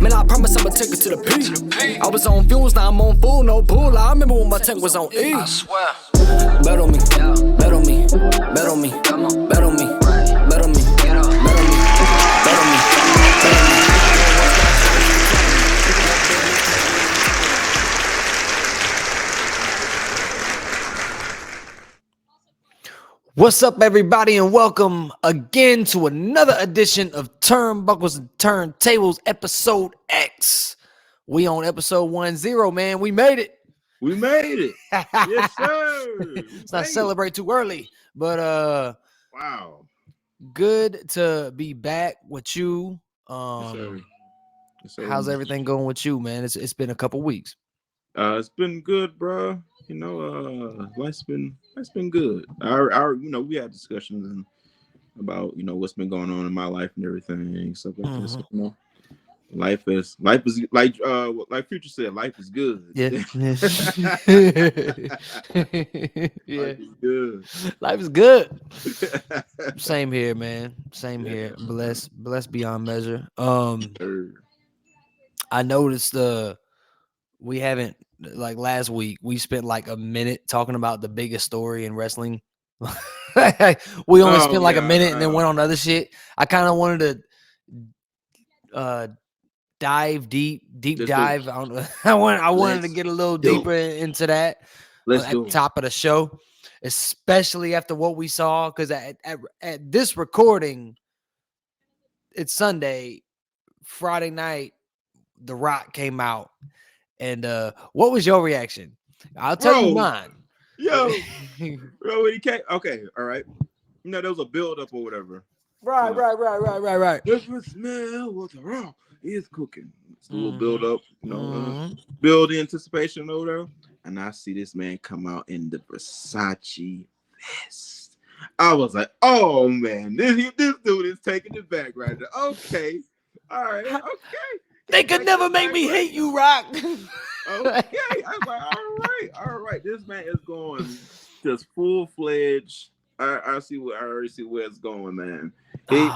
Man, I promise I'ma take it to the P. I was on fuels, now I'm on full, no bull. I remember when my tank was on E. I swear. Bet on me, bet on me, bet on me, Come on. bet on me, Right. bet on me, Get up. bet on me, bet on me, bet on me. What's up, everybody, and welcome again to another edition of Turnbuckles and Turntables, episode X. We on episode 10, man. We made it. We made it. Yes, sir. Let's not celebrate too early, but Wow. good to be back with you. Yes, sir. Yes, sir. How's everything going with you, man? It's been a couple weeks. It's been good, bro. You know, life's been good. We had discussions about what's been going on in my life and everything, stuff like this. You know, life is like Future said, life is good. Yeah. Yeah. Life is good. Life is good. Same here, man. Same here. Blessed beyond measure. I noticed we haven't, like last week, we spent like a minute talking about the biggest story in wrestling. We only spent like a minute and then went on other shit. I kind of wanted to dive deep dive. I wanted to get a little deeper into that Let's at do the it. top of the show, especially after what we saw. Because at this recording, it's Sunday, Friday night, The Rock came out. And what was your reaction? I'll tell you mine. Yo, bro, when he came, okay, all right. There was a build up or whatever. Right. Just the smell what the Rock is cooking. It's a little build up, build the anticipation or whatever. And I see this man come out in the Versace vest. I was like, oh man, this dude is taking it back right now. Okay, all right, okay. They could never make me hate you, Rock. Okay, I was like, all right. This man is going just full fledged. I already see where it's going, man. He's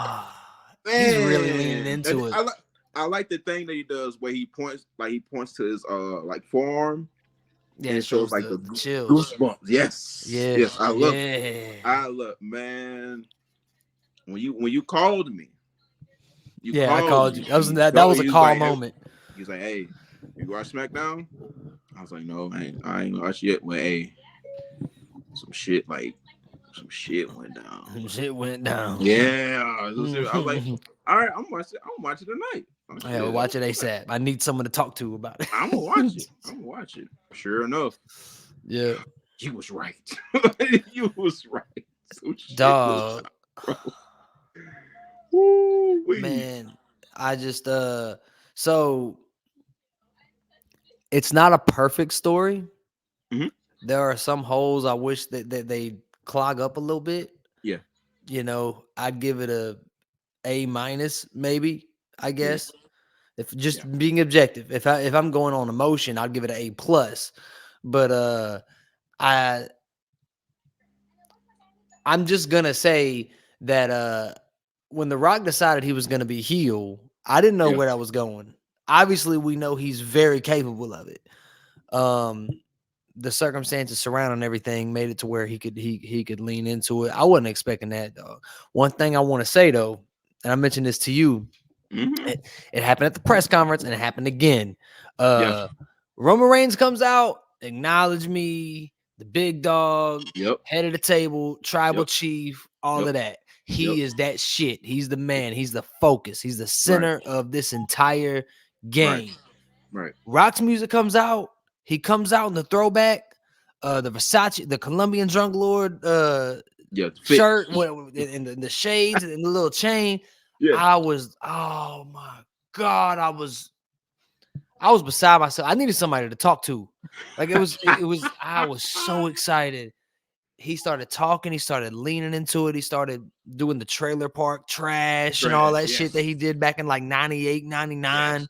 really leaning into it. I like the thing that he does where he points to his like forearm. Yeah, it shows like the chills. Goosebumps. Yes. I love, man. When you called me. I called you. That was a call moment. He's like, hey, you watch SmackDown? I was like, no, I ain't watched yet. Well, hey, some shit went down. Some shit went down. Yeah. I was like, all right, I'm watching tonight. Yeah, we'll watch it ASAP. I need someone to talk to about it. I'm gonna watch it. Sure enough. Yeah. You was right. You was right. Dog. Woo-wee. Man, I just so it's not a perfect story. Mm-hmm. There are some holes I wish that they clog up a little bit. Yeah. I'd give it A minus, maybe, I guess. If just being objective. If I'm going on emotion, I'd give it an A plus. But I'm just gonna say that when The Rock decided he was going to be heel, I didn't know where that was going. Obviously, we know he's very capable of it. The circumstances surrounding everything made it to where he could lean into it. I wasn't expecting that, though. One thing I want to say, though, and I mentioned this to you, it happened at the press conference, and it happened again. Roman Reigns comes out, acknowledge me, the big dog, head of the table, tribal chief, all of that. He is that shit. He's the man. He's the focus. He's the center of this entire game. Right. Rock's music comes out. He comes out in the throwback, the Versace, the Colombian Drunk Lord shirt, and the shades and the little chain. Yeah. Oh my God, I was beside myself. I needed somebody to talk to. Like it was. I was so excited. He started talking. He started leaning into it. He started doing the trailer park trash and all that shit that he did back in like 98, 99.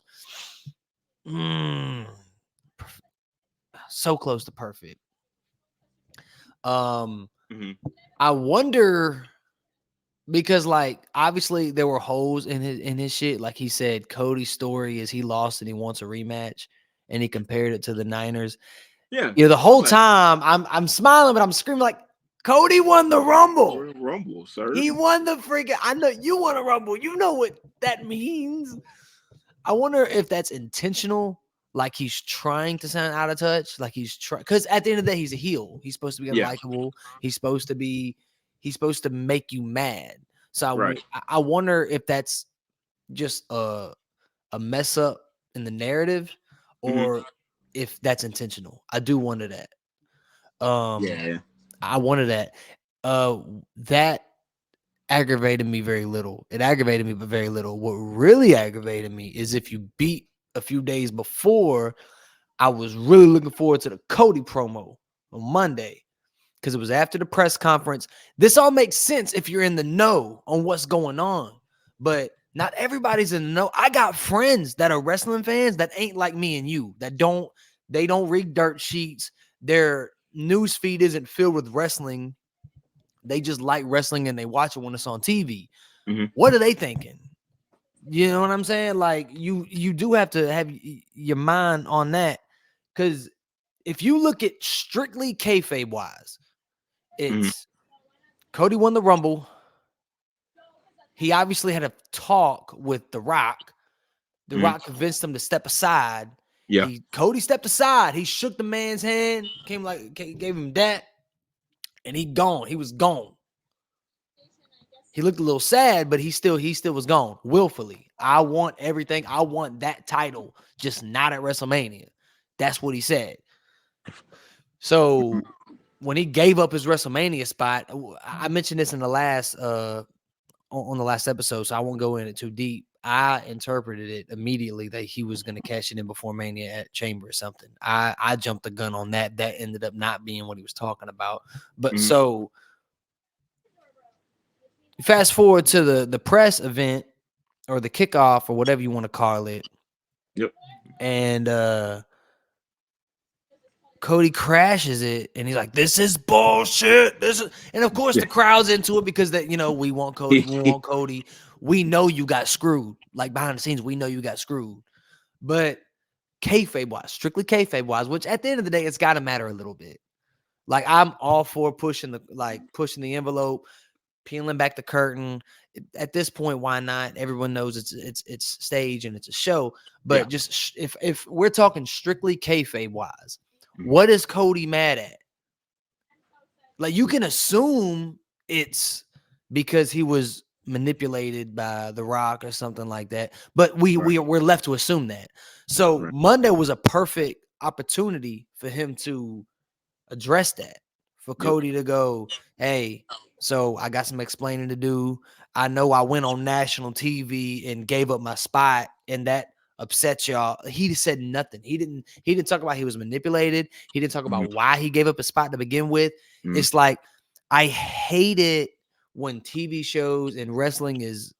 So close to perfect. I wonder Because like obviously there were holes in his shit. Like he said, Cody's story is he lost and he wants a rematch, and he compared it to the Niners. Yeah, You know, the I'm whole like, time I'm smiling, but I'm screaming like Cody won the Rumble. Rumble, sir. He won the freaking. I know you won a Rumble. You know what that means. I wonder if that's intentional. Like he's trying to sound out of touch. Like he's trying, because at the end of the day, he's a heel. He's supposed to be Yeah, unlikable. He's supposed to be. He's supposed to make you mad. So right. I wonder if that's just a mess up in the narrative, Hmm. or if that's intentional. I do wonder that. Um, Yeah. I wonder that. That aggravated me very little. It aggravated me, but very little. What really aggravated me is if you beat a few days before, I was really looking forward to the Cody promo on Monday because it was after the press conference. This all makes sense if you're in the know on what's going on, but not everybody's in the know. I got friends that are wrestling fans that ain't like me and you, they don't read dirt sheets. Their news feed isn't filled with wrestling. They just like wrestling and they watch it when it's on TV. Hmm. What are they thinking? You know what I'm saying? Like you do have to have your mind on that, because if you look at strictly kayfabe wise, Hmm. it's Cody won the Rumble. He obviously had a talk with The Rock. The Hmm. Rock convinced him to step aside. Yeah. Cody stepped aside. He shook the man's hand, gave him that, and he gone. He was gone. He looked a little sad, but he still was gone willfully. I want everything. I want that title, just not at WrestleMania. That's what he said. So when he gave up his WrestleMania spot, I mentioned this in the last on the last episode, so I won't go in it too deep. I interpreted it immediately that he was going to cash it in before Mania at Chamber or something. I jumped the gun on that. That ended up not being what he was talking about. But Hmm. so fast forward to the press event or the kickoff or whatever you want to call it, Yep. and Cody crashes it, and he's like, "This is bullshit. This is," and of course Yeah. the crowd's into it because that we want Cody, we want Cody. We know you got screwed. Like behind the scenes, we know you got screwed. But kayfabe wise, strictly kayfabe wise, which at the end of the day, it's got to matter a little bit. Like I'm all for pushing the envelope, peeling back the curtain. At this point, why not? Everyone knows it's stage and it's a show. Yeah. But just if we're talking strictly kayfabe wise, Mhm. what is Cody mad at? Like you can assume it's because he was manipulated by The Rock or something like that, but Right. we're left to assume that. So Right. Monday was a perfect opportunity for him to address that, for Yep. Cody to go, hey, so I got some explaining to do. I know I went on national TV and gave up my spot, and that upset y'all. He said nothing. He didn't talk about he was manipulated. He didn't talk Hmm. about why he gave up his spot to begin with. Hmm. It's like I hate it when TV shows and wrestling is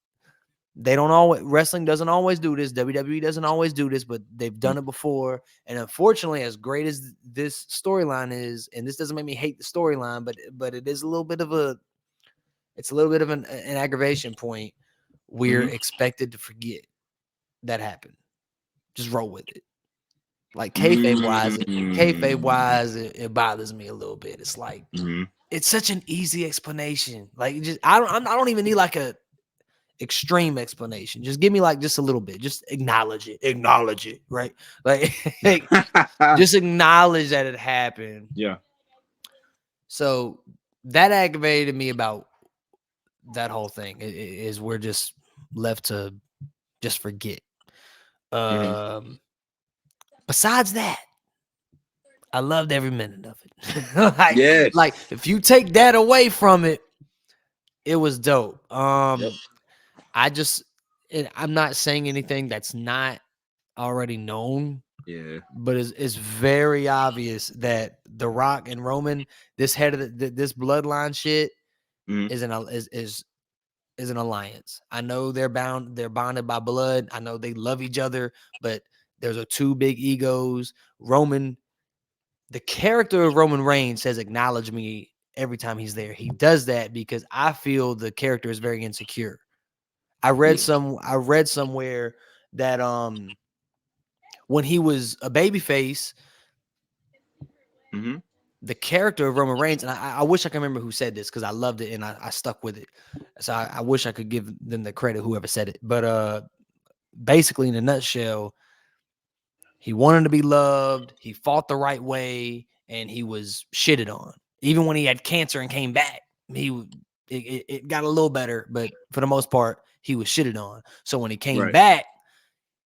they don't always wrestling doesn't always do this. WWE doesn't always do this, but they've done it before. And unfortunately, as great as this storyline is, and this doesn't make me hate the storyline, but it is a little bit of an aggravation point. We're Hmm. expected to forget that happened. Just roll with it. Like kayfabe Mm. wise, it bothers me a little bit. It's like Hmm. it's such an easy explanation. Like I don't even need like a extreme explanation. Just give me like just a little bit. Just acknowledge it. Acknowledge it, right? Like, just acknowledge that it happened. Yeah. So that aggravated me about that whole thing. Is we're just left to just forget. Hmm. Um, besides that, I loved every minute of it. like Yes. if you take that away from it, it was dope. Yep. I just I'm not saying anything that's not already known, Yeah. but it's very obvious that The Rock and Roman, this head of this bloodline shit, Hmm. is is an alliance. I know they're bonded by blood. I know they love each other, but there's a two big egos. The character of Roman Reigns says, "Acknowledge me every time he's there. He does that because I feel the character is very insecure. I read somewhere that when he was a babyface, the character of Roman Reigns, and I wish I can remember who said this because I loved it and I stuck with it. So I wish I could give them the credit, whoever said it. But basically, in a nutshell, he wanted to be loved. He fought the right way, and he was shitted on. Even when he had cancer and came back, it got a little better, but for the most part, he was shitted on. So when he came back,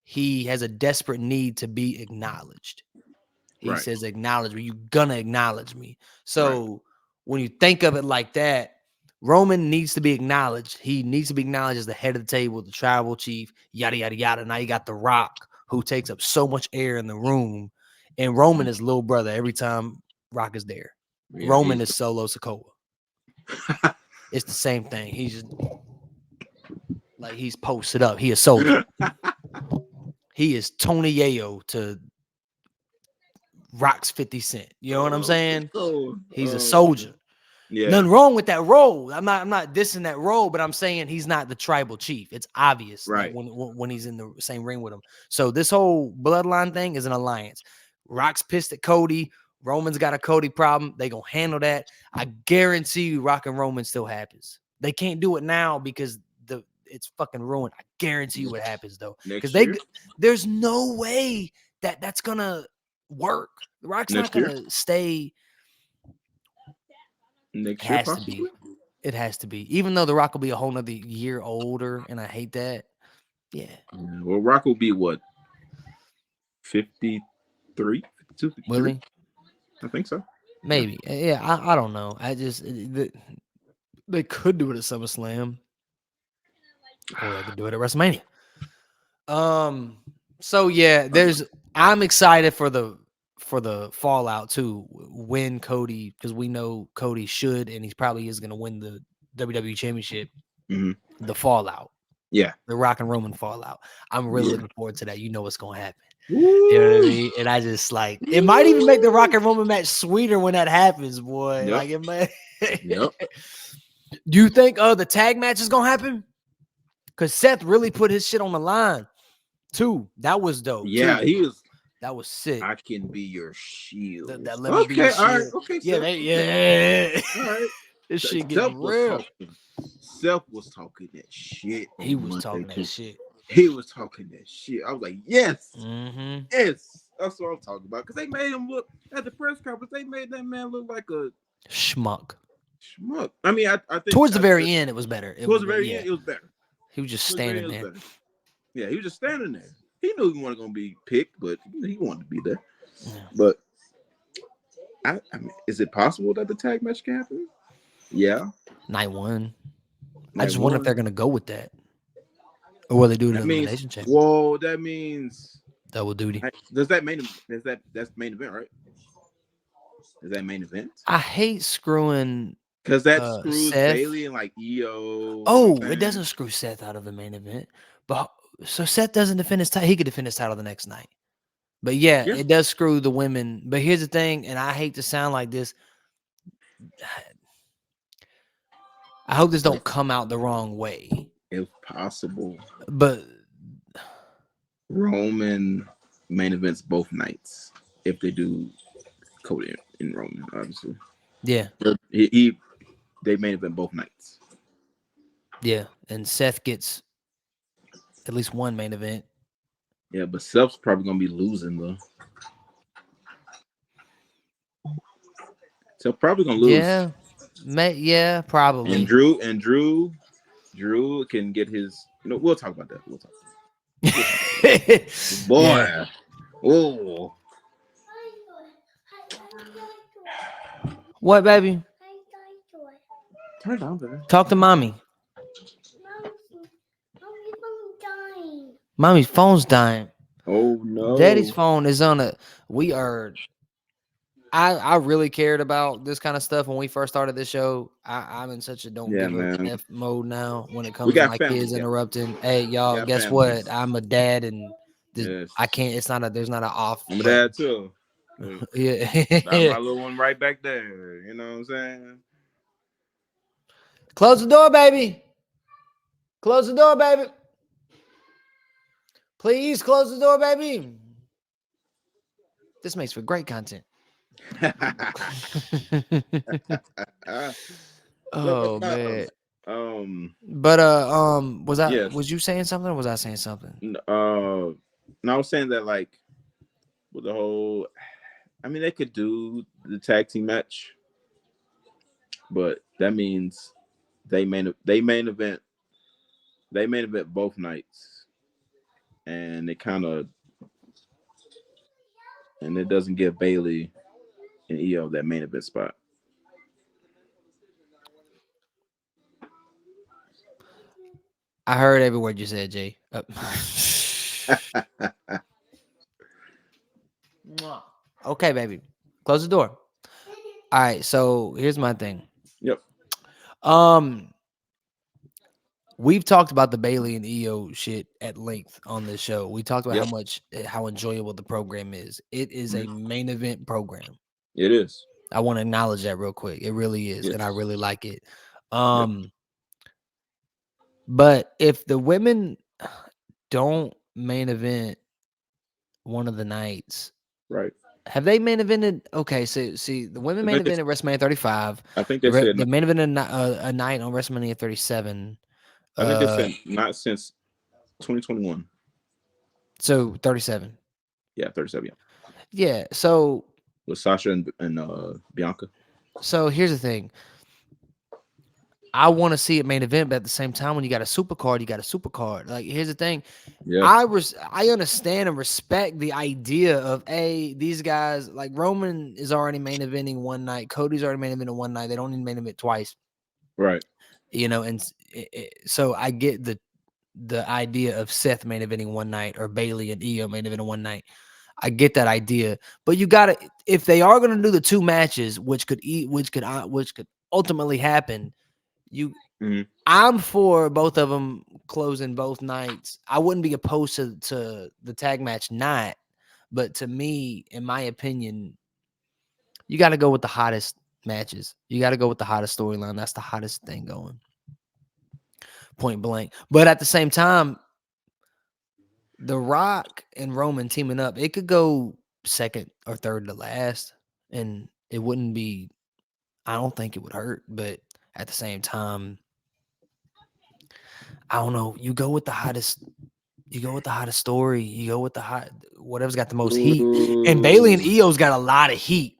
he has a desperate need to be acknowledged. He says, acknowledge me. You're gonna acknowledge me. So when you think of it like that, Roman needs to be acknowledged. He needs to be acknowledged as the head of the table, the tribal chief, yada, yada, yada. Now you got The Rock, who takes up so much air in the room. And Roman is little brother every time Rock is there. Yeah, Roman is Solo Sikoa. It's the same thing. He's just like he's posted up. He a soldier. He is Tony Yayo to Rock's 50 Cent. You know what I'm saying? He's a soldier. Yeah. Nothing wrong with that role. I'm not dissing that role, but I'm saying he's not the tribal chief. It's obvious, right? Like when he's in the same ring with him. So this whole bloodline thing is an alliance. Rock's pissed at Cody. Roman's got a Cody problem. They gonna handle that. I guarantee you, Rock and Roman still happens. They can't do it now because it's fucking ruined. I guarantee you what happens though, because there's no way that's gonna work. The Rock's not gonna stay. Next year, has to be. It has to be. Even though The Rock will be a whole nother year older, and I hate that. Yeah. Well, Rock will be what? 53? 52, 53? Will he? I think so. Maybe. Yeah, I don't know. They could do it at SummerSlam. Or they could do it at WrestleMania. So yeah, I'm excited for the fallout too when Cody, because we know Cody should and he probably is going to win the WWE Championship. The fallout, the Rock and Roman fallout. I'm really looking forward to that. You know what's going to happen. You know what I mean? And I just like it might even make the Rock and Roman match sweeter when that happens, boy. Like it might. Do you think the tag match is gonna happen? Because Seth really put his shit on the line too. That was dope. Yeah, too. he was. That was sick. I can be your shield. That let me be your shield. All right, okay. Yeah. All right. This shit getting real. Seth was talking that shit. He was talking that shit. He was talking that shit. I was like, yes, yes. That's what I'm talking about. Because they made him look at the press conference. They made that man look like a schmuck. I mean, I think towards the very end, it was better. Towards the very end, it was better. He was just standing there. Yeah, he was just standing there. He knew he wasn't going to be picked, but he wanted to be there. Yeah. But I mean, is it possible that the tag match can happen? Yeah. Night one. I just wonder if they're going to go with that. Or will they do an elimination check? Whoa, that means double duty. Does that main event? That's main event, right? Is that main event? I hate screwing because that screws Seth. Bailey and like EO. Oh, it doesn't screw Seth out of the main event. But so Seth doesn't defend his title. He could defend his title the next night. But yeah, it does screw the women. But here's the thing, and I hate to sound like this. I hope this don't come out the wrong way. If possible. But Roman main events both nights. If they do Cody and Roman, obviously. Yeah. They main event both nights. Yeah. And Seth gets at least one main event. Yeah, but Seth's probably gonna be losing though. Seth probably gonna lose. Yeah. Yeah, probably. And Drew can get his. We'll talk about that. We'll talk. Boy, yeah. Oh. What, baby? Turn down, baby. Talk to mommy. Mommy's phone's dying. Oh no. Daddy's phone is on a. I really cared about this kind of stuff when we first started this show. I'm in such a don't give a F mode now when it comes to my kids interrupting. Hey, y'all, guess what? I'm a dad, and I can't. It's not a. There's not an off. I'm a dad too. Yeah, my little one right back there. You know what I'm saying? Close the door, baby. Close the door, baby. Please close the door, baby. This makes for great content. But Oh not, man. um, But yes. was you saying something or was I saying something? And I was saying that like with the whole, I mean, they could do the tag team match, but that means they main event both nights, and it doesn't give Bailey and Io that main event spot. I heard every word you said, Jay. Okay, baby. Close the door. All right, so here's my thing. Yep. Um, we've talked about the Bailey and EO shit at length on this show. We talked about Yep. how enjoyable the program is. It is a Mhm. main event program. It is. I want to acknowledge that real quick. It really is, and I Yes. really like it. Yep. But if the women don't main event one of the nights, Right. have they main evented? Okay, so see, the women I main think they, evented WrestleMania 35. I think they said The main event a night on WrestleMania 37. I think they Uh, said not since 2021. so 37. Yeah, 37. Yeah, Yeah. So with Sasha and Bianca. here's the thing. I want to see it main event, but at the same time, when you got a super card, you got a super card. Like, here's the thing. Yeah. I understand and respect the idea of these guys like Roman is already main eventing one night, Cody's already main eventing one night. They don't need main event twice, Right. and so I get the idea of Seth main eventing one night or Bailey and Io main eventing one night. I get that idea, but you gotta if they are gonna do the two matches, which could ultimately happen. You Mhm. I'm for both of them closing both nights. I wouldn't be opposed to the tag match not, but to me, in my opinion, you got to go with the hottest matches. You got to go with the hottest storyline. That's the hottest thing going. Point blank. But at the same time, The Rock and Roman teaming up, it could go second or third to last, and it wouldn't be. I don't think it would hurt, but at the same time, I don't know. You go with the hottest story. You go with the whatever's got the most heat. And Bailey Ooh. and Io's got a lot of heat.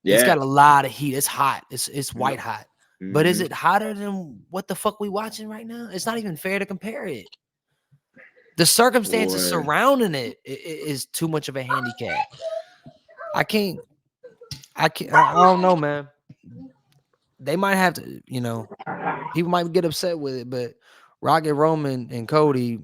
It's got a Yes. lot of heat. It's hot. It's Yep. white hot. But is Hmm. it hotter than what the fuck we watching right now? It's not even fair to compare it. The circumstances Boy. surrounding it is too much of a handicap. I can't. I don't know, man. They might have to. People might get upset with it, but Rocket Roman and Cody,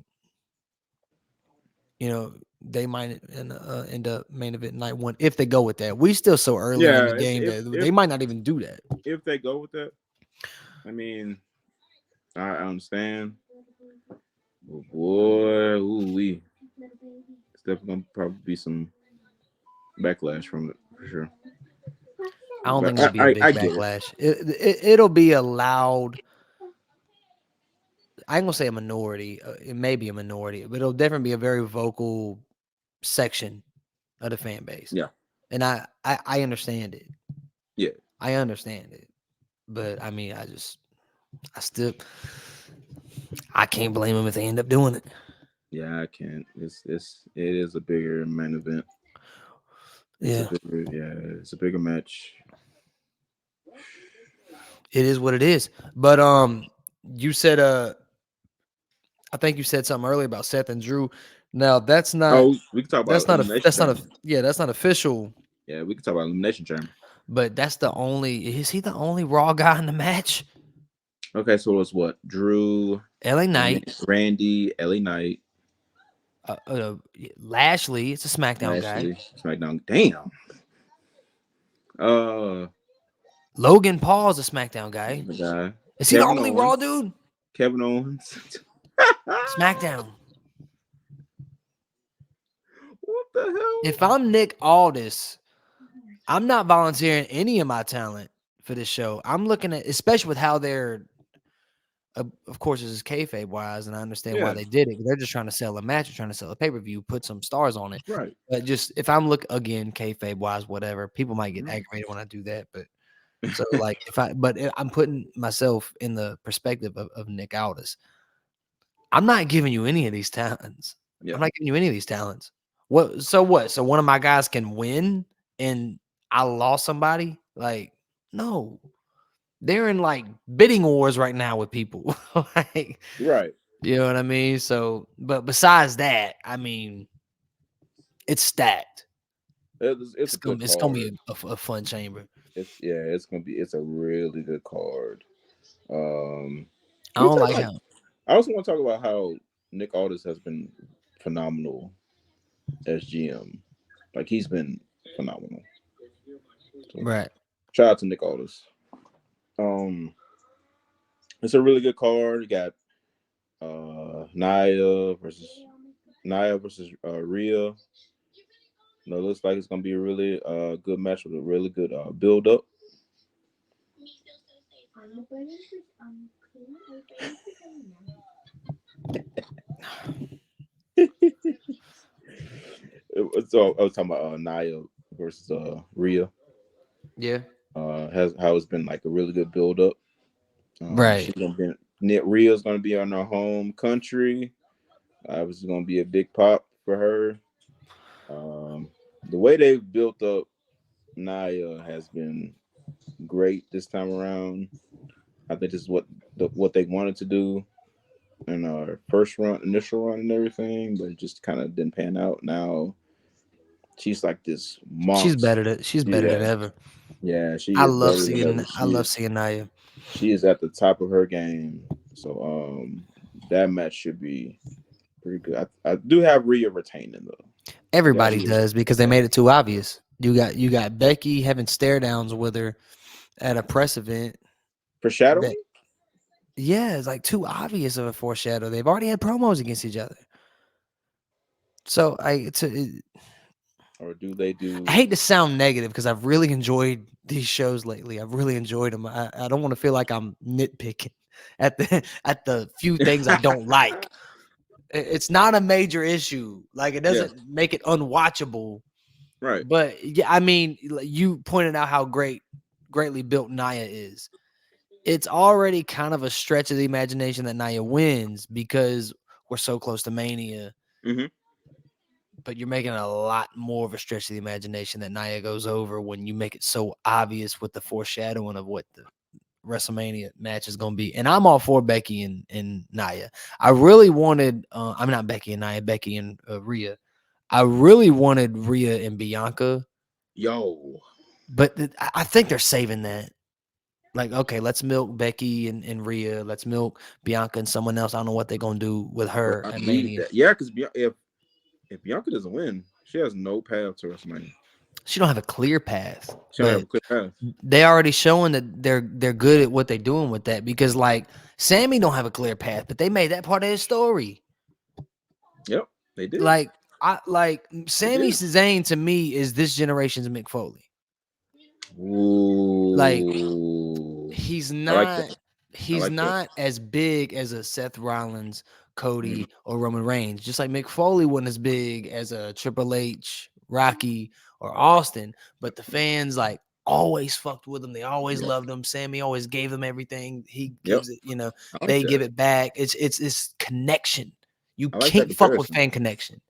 they might end up main event night one if they go with that. We still so early in Yeah. the game that they might not even do that. If they go with that, I mean, I understand. But boy, ooh wee, it's definitely gonna probably be some backlash from it for sure. I don't think But it'll be a I big get it. backlash. It'll be a loud. I ain't gonna say a minority. It may be a minority, but it'll definitely be a very vocal section of the fan base. Yeah. And I understand it. Yeah. I understand it. But I mean, I still, I can't blame them if they end up doing it. Yeah. I can't. It is a bigger main event. Yeah, It's a bigger match. it is what it is. But you said I think you said something earlier about Seth and Drew. Now Oh, we can talk about elimination that's not chamber. a yeah, that's not official. Yeah, we can talk about elimination chamber. But that's the only. Is he the only Raw guy in the match? Okay, so it's what Drew, LA Knight, Randy, LA Knight, Lashley. It's a SmackDown guy. Lashley, SmackDown. Damn. Uh, Logan Paul's a SmackDown guy. the guy Is he the Kevin only Raw Owens. dude? Kevin Owens. SmackDown. What the hell? If I'm Nick Aldis, I'm not volunteering any of my talent for this show. I'm looking at, especially with how of course, this is kayfabe wise, and I understand why Yeah, they did it. They're just trying to sell a match, or trying to sell a pay per view, put some stars on it. right. But just if I'm look again, kayfabe wise, whatever, people might get Right. aggravated when I do that. But so like I'm putting myself in the perspective of Nick Aldis. I'm not giving you any of these talents. I'm Yeah, not giving you any of these talents. What? So what? So one of my guys can win, and I lost somebody? Like, no. They're in like bidding wars right now with people. Like, right. you know what I mean? So, but besides that, I mean, it's stacked. It's a good It's gonna card. be a fun chamber. It's a really good card. Um, I we don't talk like about. how I also want to talk about how Nick Aldis has been phenomenal as GM. Like he's been phenomenal. So, right. shout out to Nick Aldis. Um, it's a really good card. You got Naya versus Rhea. It looks like it's gonna be a really good match with a really good build up. So I was talking about Naya versus Rhea. Yeah. Has how it's been like a really good build up. Right. She's gonna be Rhea's gonna be on her home country. This is gonna be a big pop for her. Um, the way they've built up Naya has been great this time around. I think this is what they wanted to do in our initial run, and everything, but it just kind of didn't pan out. Now she's like this monster. She's better than Yeah, ever. yeah, she is better than ever. I love seeing Naya. She is at the top of her game. So that match should be pretty good. I do have Rhea retaining though. Got Everybody Rhea. does because they Yeah. made it too obvious. You got Becky having stare downs with her at a press event. That Foreshadowing? yeah, it's like too obvious of a foreshadow. They've already had promos against each other. So Or do they I do hate to sound negative because I've really enjoyed these shows lately. I've really enjoyed them. I don't want to feel like I'm nitpicking at the at the few things I don't like. It's not a major issue. Like it Yeah, doesn't make it unwatchable. right. But yeah, I mean, you pointed out how greatly built Naya is. It's already kind of a stretch of the imagination that Naya wins because we're so close to Mania. Hmm. But you're making a lot more of a stretch of the imagination that Naya goes over when you make it so obvious with the foreshadowing of what the WrestleMania match is going to be. And I'm all for Becky and Naya. I really wanted, I'm not Becky and Naya, Becky and Rhea. I really wanted Rhea and Bianca, Yo. but I think they're saving that. Like, okay, let's milk Becky and Rhea. Let's milk Bianca and someone else. I don't know what they're going to do with But her I at need Mania. that. Yeah, because if Bianca doesn't win, she has no path to WrestleMania. She don't have a clear path, She don't have but a clear path. they already showing that they're good at what they're doing with that because like Sammy don't have a clear path, but they made that part of his story. Yep, they did. Like They Sami did. Zayn to me is this generation's Mick Foley. Like Ooh, he's I like not that. I he's like that. not as big as a Seth Rollins, Mm, Cody, or Roman Reigns. Just like Mick Foley wasn't as big as a Triple H, Rocky, or Austin, but the fans like always fucked with him. They always yep. loved him. Sammy always gave them everything. He Yep. gives it, I like they give that. it back. It's connection. You I like that can't fuck with comparison. fan connection.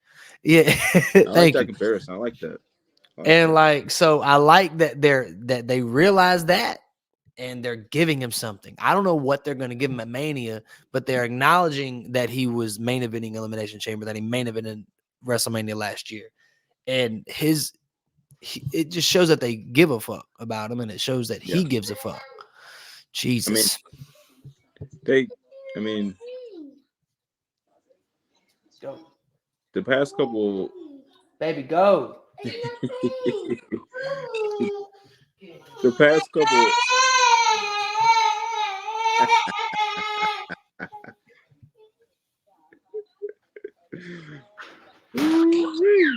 Yeah, I like thank that you. comparison. I like that. I like And that. like, so I like that they realize that and they're giving him something. I don't know what they're going to give him at Mania, but they're acknowledging that he was main eventing Elimination Chamber, that he main evented WrestleMania last year. And it just shows that they give a fuck about him and it shows that Yeah. he gives a fuck. I mean, Jesus. they. I mean, Go. the past couple. Baby, go. The past couple.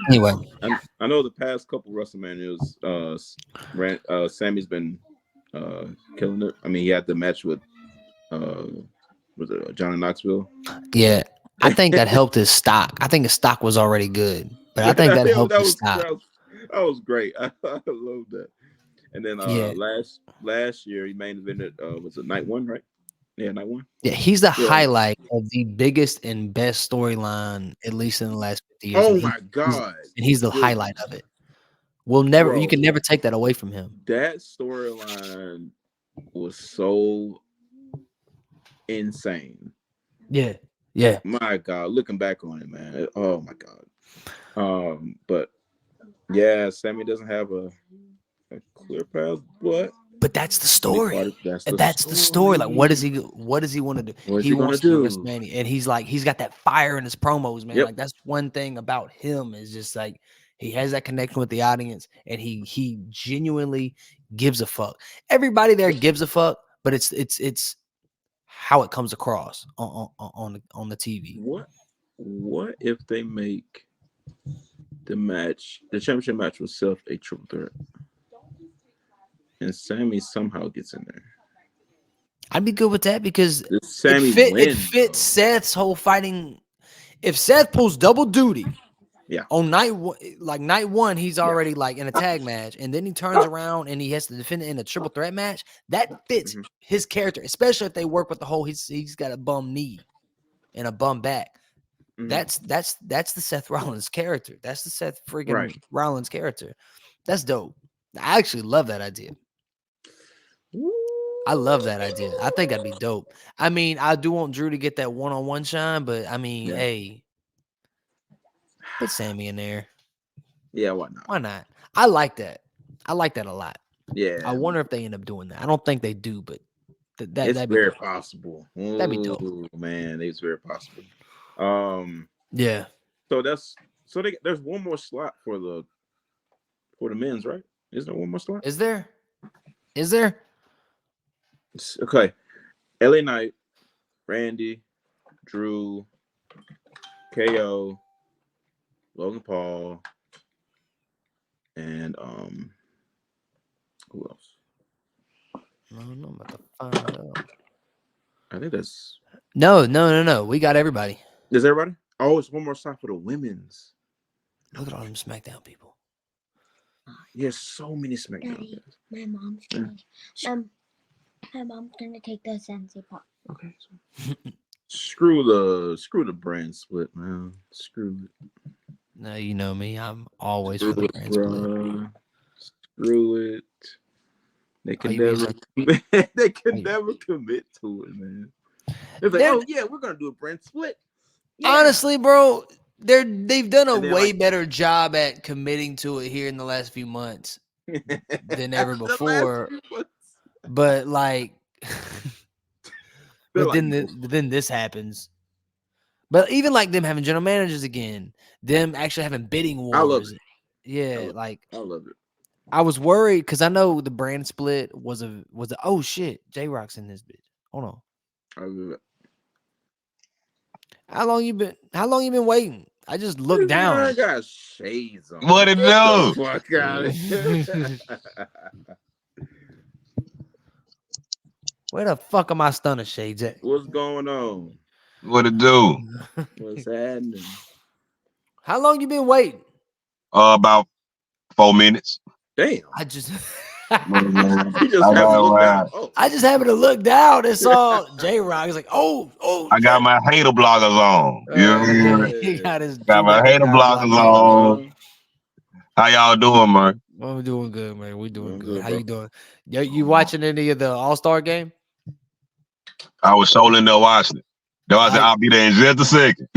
Anyway, I know the past couple WrestleManias, Sammy's been uh killing it. I mean, he had the match with uh Was it Johnny Knoxville? Yeah, I think that helped his stock. I think his stock was already good, but I think that helped his stock. That was great. I love that. And then Yeah, last year he main evented was it night one, right? Yeah, night one. yeah, he's the Yeah. highlight of the biggest and best storyline, at least in the last 50 years. Oh my god! And he's the highlight of it. You can never take that away from him. That storyline was so insane. Yeah, yeah. My God, looking back on it, man. Oh my God. But yeah, Sammy doesn't have a clear path, but that's the story. That's the story. Like, what does he want to do? What is he wants gonna to do? WrestleMania, and he's got that fire in his promos, man. Yep. Like, that's one thing about him is just like he has that connection with the audience, and he genuinely gives a fuck. Everybody there gives a fuck, but it's how it comes across on the TV. What if they make the championship match with Seth a triple threat, and Sammy somehow gets in there? I'd be good with that because it fits Seth's whole fighting. If Seth pulls double duty, on night one, he's already like in a tag match, and then he turns around and he has to defend it in a triple threat match. That fits his character, especially if they work with the whole he's got a bum knee and a bum back. That's the Seth Rollins character. That's the Seth freaking Rollins character. That's dope. I actually love that idea. I love that idea. I think that'd be dope. I mean, I do want Drew to get that one-on-one shine, but I mean, hey, put Sammy in there. Yeah, why not? Why not? I like that. I like that a lot. Yeah. I wonder if they end up doing that. I don't think they do, but it's very possible. That'd be dope. Man, it's very possible. Yeah. So there's one more slot for the men's, right? Is there one more slot? Is there? Okay. LA Knight, Randy, Drew, KO, Logan Paul, and who else? I don't know. I'm about to find out. I think that's no. We got everybody. Is everybody? Oh, it's one more slot for the women's. Look at all them SmackDown people. Yes, so many SmackDown. Daddy, my mom's gonna take the Sensei part. Okay. Screw the brand split, man. Screw it. No, you know me. I'm always for the brand split. Screw it. They can never commit to it, man. They're like, oh yeah, we're gonna do a brand split. Yeah. Honestly, bro, they've done a way better job at committing to it here in the last few months than ever before. But like, then this happens. But even like them having general managers again, them actually having bidding wars. I love it. Yeah, I love it. I was worried because I know the brand split was a oh shit, J-Rock's in this bitch. Hold on. I love it. How long you been waiting? I just looked down. I got shades on. What it do? Fuck out of here. Where the fuck are my stunner shades at? What's going on? What it do? What's happening? How long you been waiting? About 4 minutes. Damn. I just You just happened to look down. Oh. I just happened to look down and saw J-Rock. It's like, oh. I got my hater blockers on. You know what I mean? He got his Got my hater blockers on. How y'all doing, man? Well, we're doing good, man. We're doing good. How bro. you doing? You watching any of the All-Star game? I was solely there watching it. I said, I'll be there in just a second.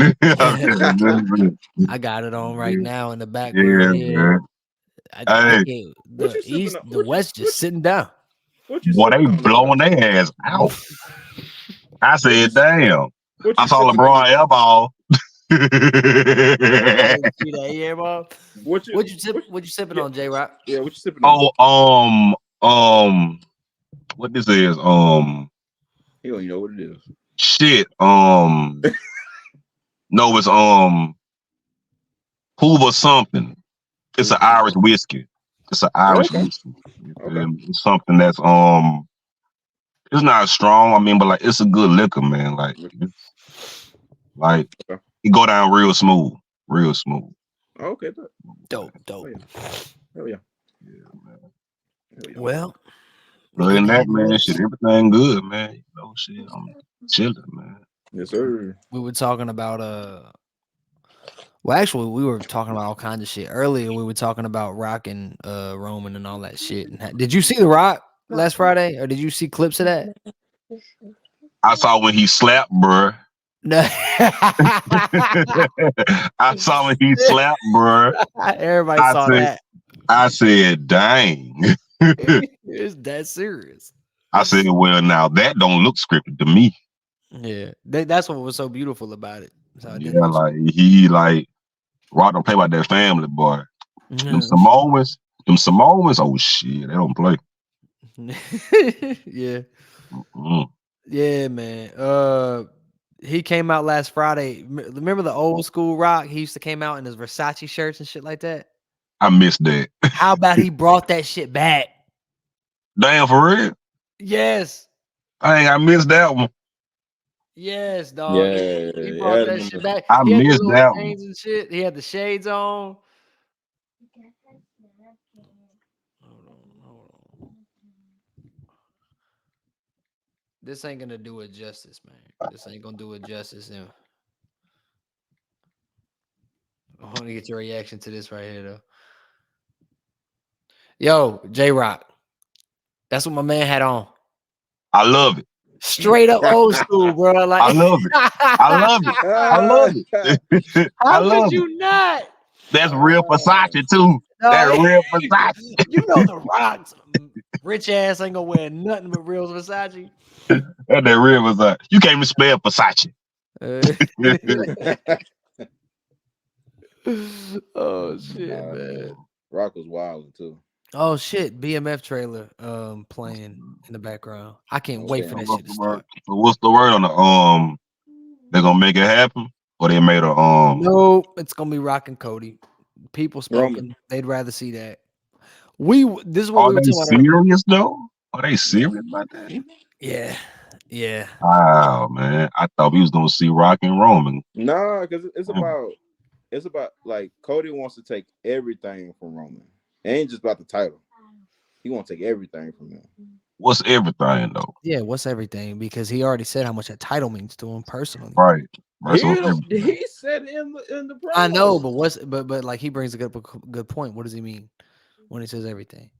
I got it on right now in the background. Yeah, man. The West just sitting down. Boy, they blowing their ass out. I said, damn. I saw LeBron airball. What you sipping on, J-Rock? Yeah, what you sipping on? What this is? He don't even know what it is. Shit. No, it's Hoover something. It's an Irish whiskey. It's an Irish whiskey. Okay. It's something that's It's not strong. I mean, but like it's a good liquor, man. Like it go down real smooth, real smooth. Okay, Dope. hell yeah. Hell yeah. Well, Other than that, man, shit, everything good, man. You know, shit, I'm chilling, man. Yes, sir. we were talking about well, actually, we were talking about all kinds of shit earlier. We were talking about Rock and Roman and all that shit. And did you see the Rock last Friday, or did you see clips of that? I saw when he slapped, bruh. No. I saw when he slapped, bruh. Everybody saw that. I said, dang. It's that serious. I said, well, now that don't look scripted to me. Yeah, that's what was so beautiful about it. So Yeah, like he like Rock don't play about that family, boy. Them Samoans, oh shit, they don't play. Yeah. Mm-hmm. Yeah, man. He came out last Friday. Remember the old school Rock? He used to came out in his Versace shirts and shit like that. I missed that. How about he brought that shit back? Damn, for real? Yes. I missed that one. Yes, dog. Yeah, He brought that shit back. I He had the missed little that one. chains and shit. He had the shades on. Hold on. This ain't gonna do it justice, man. This ain't gonna do it justice. And I want to get your reaction to this right here, though. Yo, J Rock. That's what my man had on. I love it. Straight up old school, bro. Like I love it. I love it. I love it. I How love could you not? That's real Versace too. No, That's real Versace. You know the Rock's rich ass ain't gonna wear nothing but real Versace. That's that real Versace. You can't even spell Versace. Oh shit, man. Rock was wild too. Oh shit, BMF trailer playing in the background. I can't wait for that shit to start. So what's the word on the They're gonna make it happen, or they made a No, it's gonna be Rock and Cody. People spoken. They'd rather see that. This is what Are we were they talking about. serious though? Are they serious about that? Yeah. Wow, man! I thought we was gonna see Rock and Roman. Nah, because it's about like Cody wants to take everything from Roman. It ain't just about the title. He wants to take everything from him. What's everything though? Yeah, what's everything? Because he already said how much that title means to him personally. Right. He said in the promo. I know, but like he brings a good point. What does he mean when he says everything?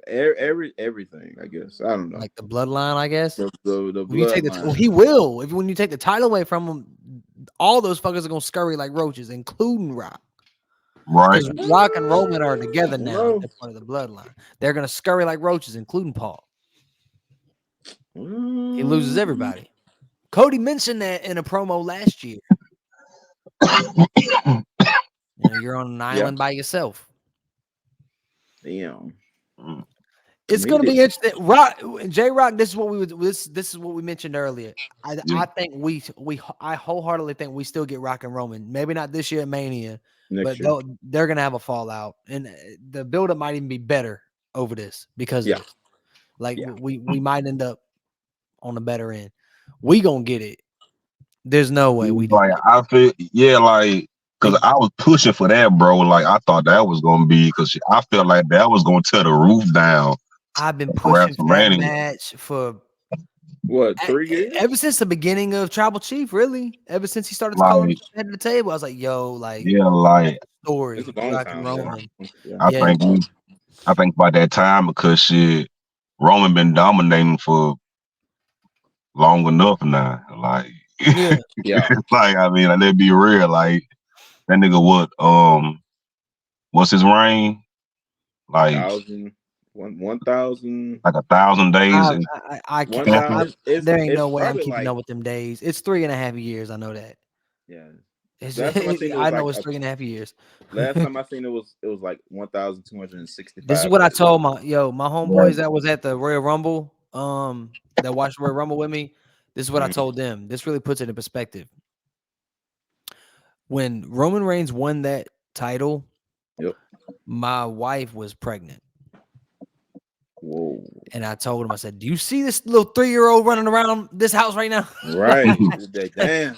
Everything, I guess. I don't know. Like the bloodline, I guess. The bloodline. He will. When you take the title away from him, all those fuckers are gonna scurry like roaches, including Rock. Right. Because Rock and Roman are together now. They're part of the bloodline. They're gonna scurry like roaches, including Paul. He loses everybody. Cody mentioned that in a promo last year. You're on an island by yourself. Damn. It's gonna be interesting. J Rock. This is what we mentioned earlier. I think I wholeheartedly think we still get Rock and Roman. Maybe not this year at Mania, but they're gonna have a fallout, and the buildup might even be better over this because of this. Like we might end up on the better end. We gonna get it. There's no way we don't. I feel because I was pushing for that, bro. Like I thought that was gonna be because I felt like that was gonna tear the roof down. I've been pushing for that match for what 3 years? Ever since the beginning of Tribal Chief, really. Ever since he started calling head of the table, I was like, "Yo, story." Rock and Roman. I think by that time because Roman been dominating for long enough now. Like, like I mean, let's be real. Like that nigga, what's his reign? Like 1,000, like 1,000 days. I can't. There ain't no way I'm keeping up with them days. It's 3.5 years. I know that. Yeah. I know it's 3.5 years. Last time I seen it was like 1,265. This is what I told my homeboys that was at the Royal Rumble, that watched Royal Rumble with me. This is what I told them. This really puts it in perspective. When Roman Reigns won that title, my wife was pregnant. Whoa. And I told him, I said, "Do you see this little 3-year-old running around this house right now?" Right. Damn.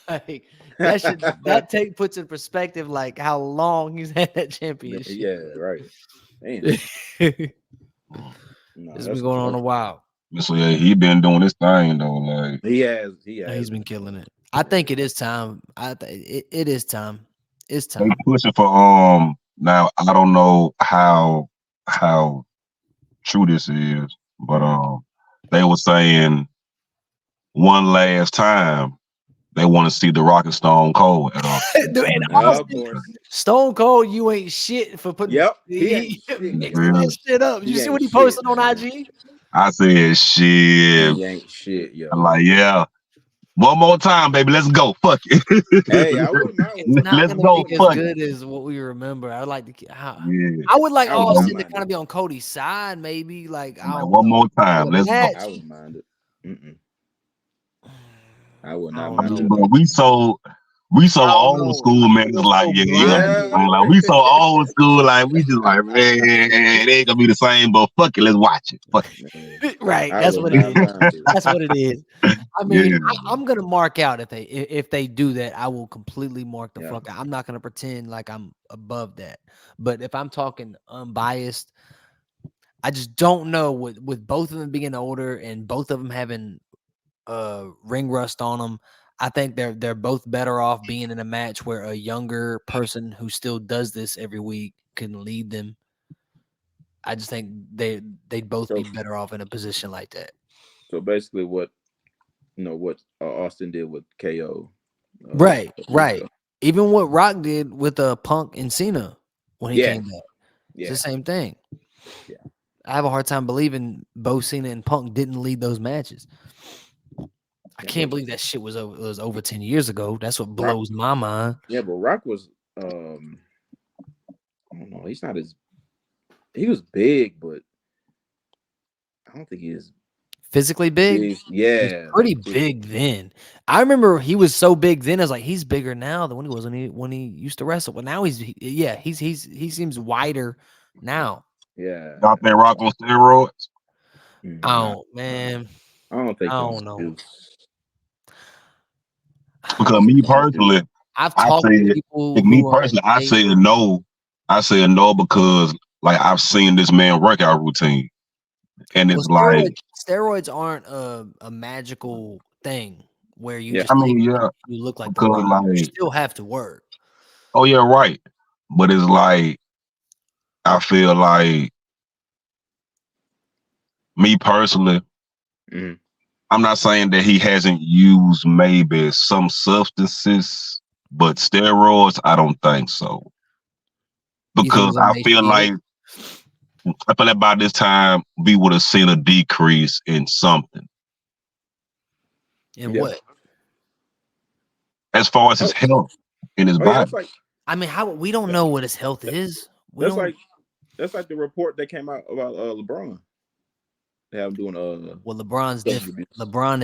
Like, that take puts in perspective like how long he's had that championship. Yeah, right. Damn. No, It's been going on a while. So yeah, he been doing this thing though. Like he has. He's been killing it. I think it is time. It is time. It's they time. pushing for now I don't know how true this is, but they were saying one last time they want to see the Rock and Stone Cold at all. Stone Cold, you ain't shit for putting. Yep, He mixing that shit up. Did you see what he posted on IG? I said shit. He ain't shit, yo. I'm like, yeah. One more time, baby. Let's go. Fuck it. Hey, I wouldn't mind. It's not Let's gonna go. be as good as what we remember. I would like to. I would like Austin to kind of be on Cody's side, maybe. Like, one more time. Let's go. I wouldn't mind it. I would not mind it. But we so old school, man. It's like, like we so old school, like we just like, man, it ain't gonna be the same, but fuck it, let's watch it. Fuck it. Right, that's what it is. That's what it is. I mean, I'm gonna mark out if they do that. I will completely mark the fuck out. I'm not gonna pretend like I'm above that. But if I'm talking unbiased, I just don't know with both of them being older and both of them having ring rust on them. I think they're both better off being in a match where a younger person who still does this every week can lead them. I just think they'd both be better off in a position like that. So basically, what Austin did with KO, right. Even what Rock did with Punk and Cena when he came back, it's the same thing. Yeah, I have a hard time believing both Cena and Punk didn't lead those matches. I can't believe that shit was over 10 years ago. That's what blows my mind. Yeah, but Rock was I don't know. He's not as he was big, but I don't think he is physically big. Yeah, he was pretty big then. I remember he was so big then. I was like, he's bigger now than when he was when he used to wrestle. Well, now he seems wider now. Yeah, y'all think Rock on steroids? Oh man, I don't think. I don't know. Because me personally, I've talked to people. I say no. I say no because like I've seen this man workout routine, and it's steroids aren't a magical thing where you just you look like because, the Rock. You still have to work. Oh yeah, right. But it's like I feel like me personally. I'm not saying that he hasn't used maybe some substances, but steroids, I don't think so. Because I feel like by this time we would have seen a decrease in something. In what? As far as his health in his body. I mean, we don't know what his health is. That's like the report that came out about LeBron. They have him doing well, LeBron's different. LeBron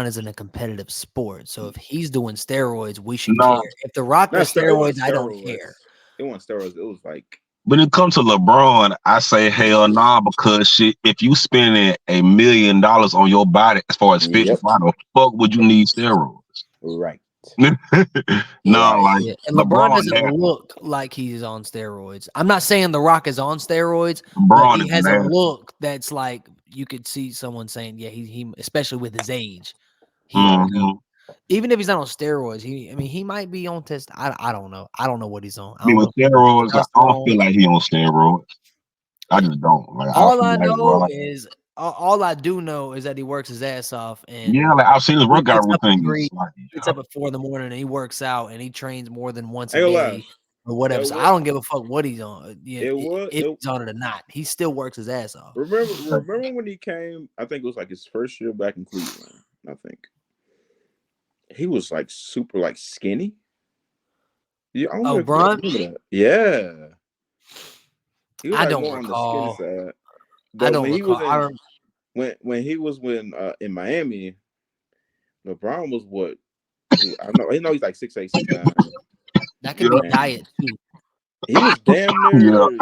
is in a competitive sport. So if he's doing steroids, we should care. If the Rock does steroids, I don't care. It wasn't steroids. It was like when it comes to LeBron, I say hell nah, because shit, if you spending $1 million on your body as far as fitness, why the fuck would you need steroids? Right. And LeBron doesn't look like he's on steroids. I'm not saying The Rock is on steroids, but he has a look that's like you could see someone saying, yeah, he especially with his age. Even if he's not on steroids, he might be on test. I don't know. I don't know what he's on. With steroids, I don't feel like he's on steroids. I just don't. Like, all I do know is that he works his ass off, and like I've seen his workout routine. He gets up at 4 a.m. and he works out, and he trains more than once a day or whatever. So I don't give a fuck what he's on. If he's on it or not, he still works his ass off. Remember when he came? I think it was like his first year back in Cleveland. I think he was like super like skinny. Yeah, Bron? Yeah. He was, I like, don't more recall. On the skinny side. I don't recall. When he was in Miami, LeBron was what? I know he's like 6'8", 6'9". That could be diet too. He was damn near. Yeah.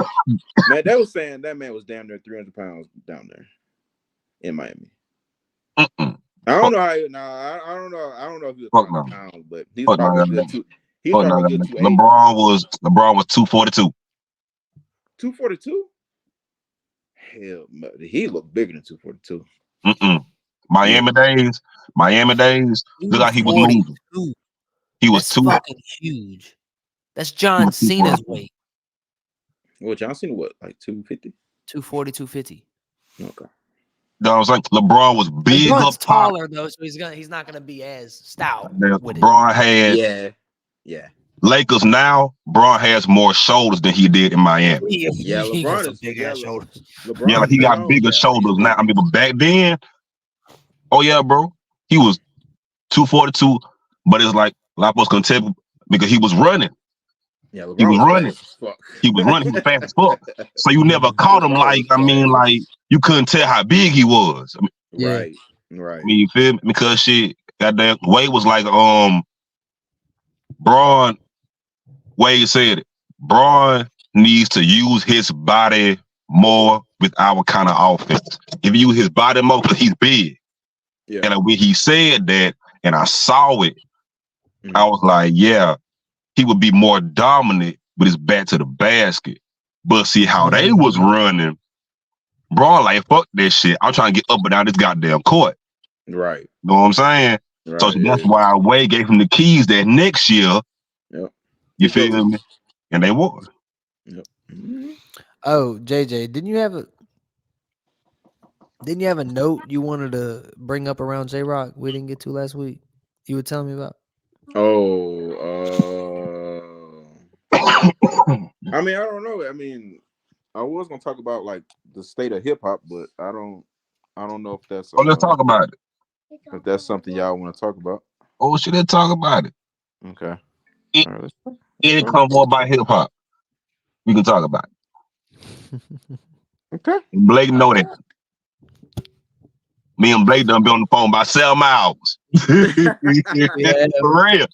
Man, they was saying that man was damn near 300 pounds down there in Miami. Mm-mm. I don't know how. I don't know. I don't know if he was Fuck 300 no. pounds, but he's Fuck probably no. a good two. He's Fuck probably no. a good 280. LeBron was 242. 242. Hell, he looked bigger than 242. Mm-mm. Miami days. Look how he was moving. He was That's two. fucking huge. That's John Cena's weight. Well, John Cena, what, like 250? 240, 250. Okay. No, I was like LeBron was big LeBron's up top. taller though, so he's not gonna be as stout with LeBron had Lakers now. LeBron has more shoulders than he did in Miami. Yeah, he got LeBron some is big ass shoulders. LeBron Yeah, like he got bigger shoulders now. I mean, but back then, oh yeah, bro, he was 242, but it's like a lot of us couldn't tell because he was running. Yeah, LeBron he was running. Fast as fuck. He was running. He was fast as fuck. So you never caught him like, I mean, like you couldn't tell how big he was. I mean, Right. I mean, you feel me? Because shit, goddamn, Wade was like, Braun. Wade said it. Braun needs to use his body more with our kind of offense. If you use his body more, because he's big. Yeah. And when he said that, and I saw it, I was like, yeah, he would be more dominant with his back to the basket. But see how they was running, Braun like, fuck that shit. I'm trying to get up and down this goddamn court. Right. You know what I'm saying? Right, so that's why Wade gave him the keys that next year. Yep. You feel me? And they won. Yep. Oh, JJ, didn't you have a note you wanted to bring up around J-Rock we didn't get to last week? You were telling me about? I mean, I don't know. I mean, I was gonna talk about like the state of hip hop, but I don't know if that's let's talk about it. If that's something y'all want to talk about. Oh shit, let's talk about it. Okay. It come more about hip hop. We can talk about it. Okay. Blake know that. Me and Blake done been on the phone about 7 hours. For real.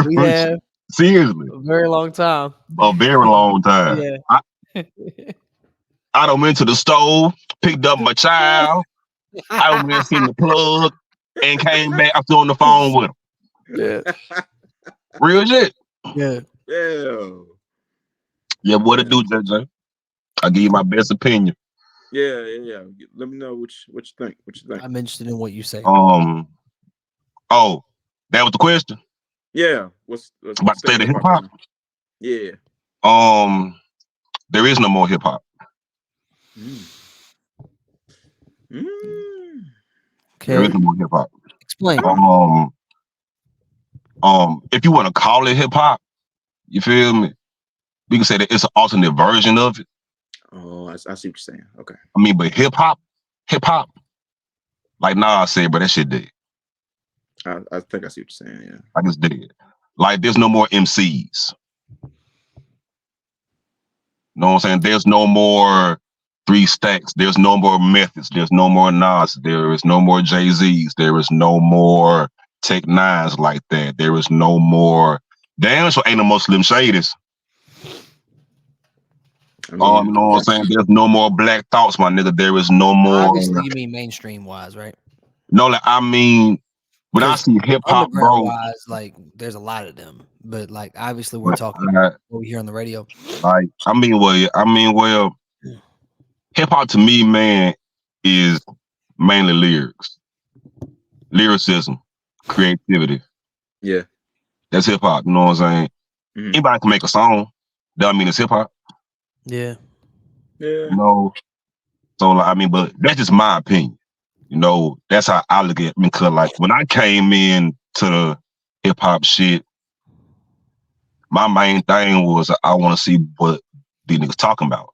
Yeah. Seriously. A very long time. A very long time. Yeah. I done went to the stove, picked up my child. I went and seen the plug and came back. I'm still on the phone with him. Yeah. Real shit. Yeah. Yeah, what it do, JJ? I'll give you my best opinion. Yeah. Let me know what you think. I'm interested in what you say. Oh, that was the question? Yeah. What's about state of hip hop? Yeah. There is no more hip hop. Okay. There is no more hip hop. Explain. If you want to call it hip hop, you feel me? We can say that it's an alternate version of it. Oh, I see what you're saying. Okay. I mean, but hip hop, like Nas said, but that shit dead. I think I see what you're saying. Yeah. Like it's dead. Like there's no more MCs. You know what I'm saying? There's no more 3 Stacks. There's no more Methods. There's no more Nas. There is no more Jay-Z's. There is no more Tech Nines like that. There is no more. Damn, so ain't no more Slim Shadys. I mean, you know what I'm saying? There's no more Black Thoughts, my nigga. There is no more. Obviously, you mean mainstream wise, right? No, like I mean, when I see hip hop, bro, wise, like there's a lot of them, but like obviously we're talking what we hear on the radio. Like I mean, well, hip hop to me, man, is mainly lyrics, lyricism, creativity. Yeah, that's hip hop. You know what I'm saying? Mm-hmm. Anybody can make a song. That mean it's hip hop. Yeah. You know, so like, I mean, but that's just my opinion. You know, that's how I look at it. Because like when I came in to the hip hop shit, my main thing was I want to see what these niggas talking about.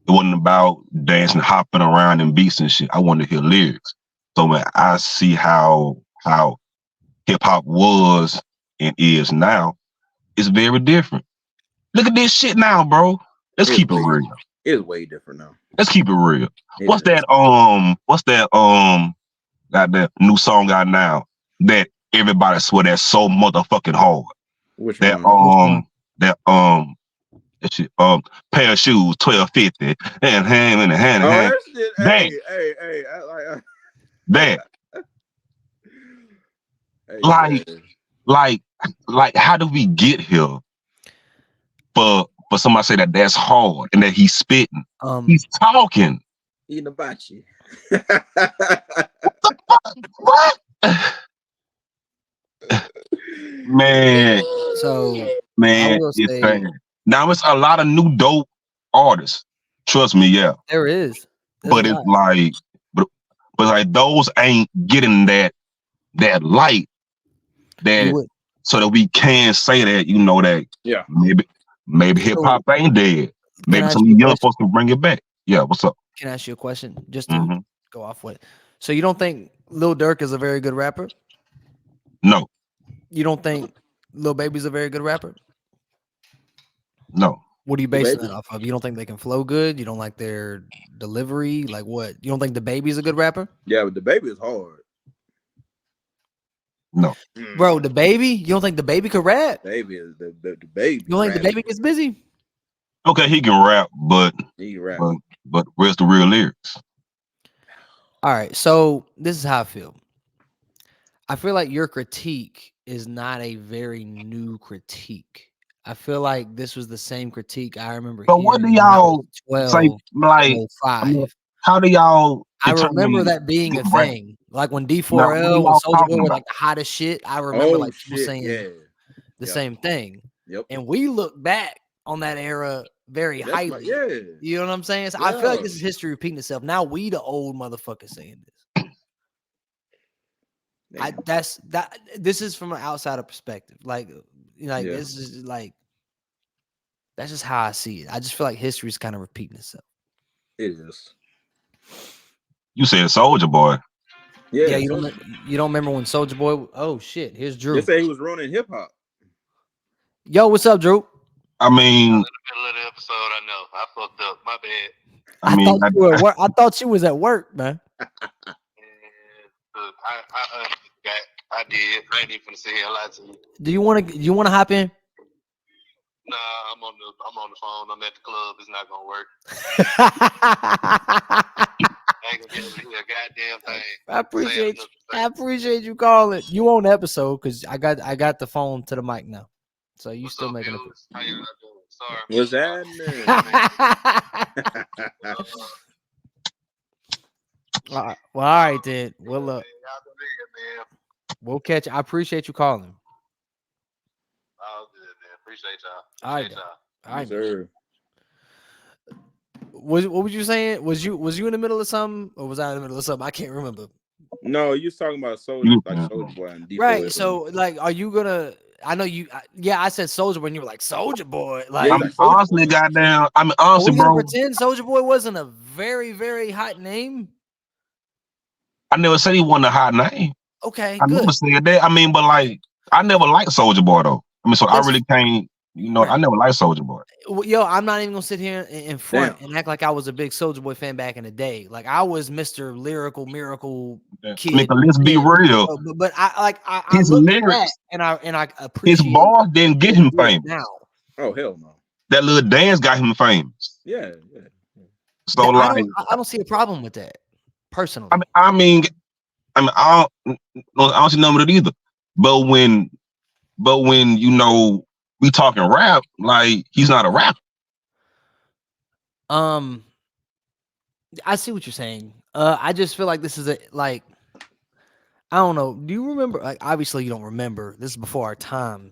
It wasn't about dancing, hopping around and beats and shit. I wanted to hear lyrics. So when I see how hip hop was and is now, it's very different. Look at this shit now, bro. Let's keep it real. It's way different now. Let's keep it real. What's that goddamn new song out now that everybody swear that's so motherfucking hard? Which that one? That That shit. Pair of shoes, $12.50, and hand in the hand. Oh, hand. that shit. That. Hey. That. Hey, Like, how do we get here? For somebody to say that that's hard and that he's spitting, he's talking. Eating a bachi. What? Man. So man, I will it's say bad. Now it's a lot of new dope artists. Trust me, yeah. there is. But it's like, but like those ain't getting that light that so that we can say that, you know, that maybe hip hop ain't dead. Maybe some young folks can bring it back. Yeah, what's up? Can I ask you a question? Just to go off with. So you don't think Lil Durk is a very good rapper? No. You don't think Lil Baby's a very good rapper? No. What are you basing that off of? You don't think they can flow good? You don't like their delivery? Like what? You don't think the Baby's a good rapper? Yeah, but the Baby is hard. No. Bro, the Baby? You don't think the Baby could rap? Baby is the Baby. You don't think the Baby gets busy? Okay, he can rap, but he rap. But where's the real lyrics? All right, so this is how I feel. I feel like your critique is not a very new critique. I feel like this was the same critique I remember. So what do y'all say? Like, I mean, how do y'all? I remember that being a thing. Like when D4L and Soulja Boy were like the hottest shit. I remember like people saying the same thing. Yep. And we look back on that era very highly. You know what I'm saying? So I feel like this is history repeating itself. Now we the old motherfuckers saying this. This is from an outsider perspective. Like, this is like, that's just how I see it. I just feel like history is kind of repeating itself. It is. You said Soulja Boy. Yeah, you don't remember when Soulja Boy? Oh shit! Here's Drew. They say he was running hip hop. Yo, what's up, Drew? I mean, in the middle of the episode, I know I fucked up. My bad. I thought you was at work, man. I did. I ain't even gonna say a lot to you. Do you want to hop in? Nah, I'm on the phone. I'm at the club. It's not gonna work. I ain't gonna be able to hear a goddamn thing. I appreciate you calling. You on the episode because I got the phone to the mic now. So you still making it. How you not doing? Sorry. What's happening? Well, all right then. We'll catch. I appreciate you calling. Oh, good, man. Appreciate y'all. All right. Sir. What was you saying? Was you in the middle of something, or was I in the middle of something? I can't remember. No, you was talking about Soulja Boy and D4L. Right. So, like, are you gonna? I know you. I said Soulja Boy, and you were like Soulja Boy. Like, honestly, goddamn. I mean, honestly, bro. Pretend Soulja Boy wasn't a very, very hot name. I never said he wasn't a hot name. Okay, I good. never said that. I mean, but like, I never liked Soulja Boy though. I mean, so I really can't. You know, I never liked Soulja Boy. Yo, I'm not even gonna sit here in front and act like I was a big Soulja Boy fan back in the day. Like I was Mr. Lyrical Miracle Kid. Nigga, let's be real. But I his lyrics and I appreciate his bars didn't get him famous. Now. Oh hell no. That little dance got him famous. Yeah. So I don't see a problem with that personally. I mean, I don't see none of it either. But when you know we talking rap, like he's not a rapper. I see what you're saying. I just feel like this is I don't know. Do you remember? Like, obviously you don't remember. This is before our time,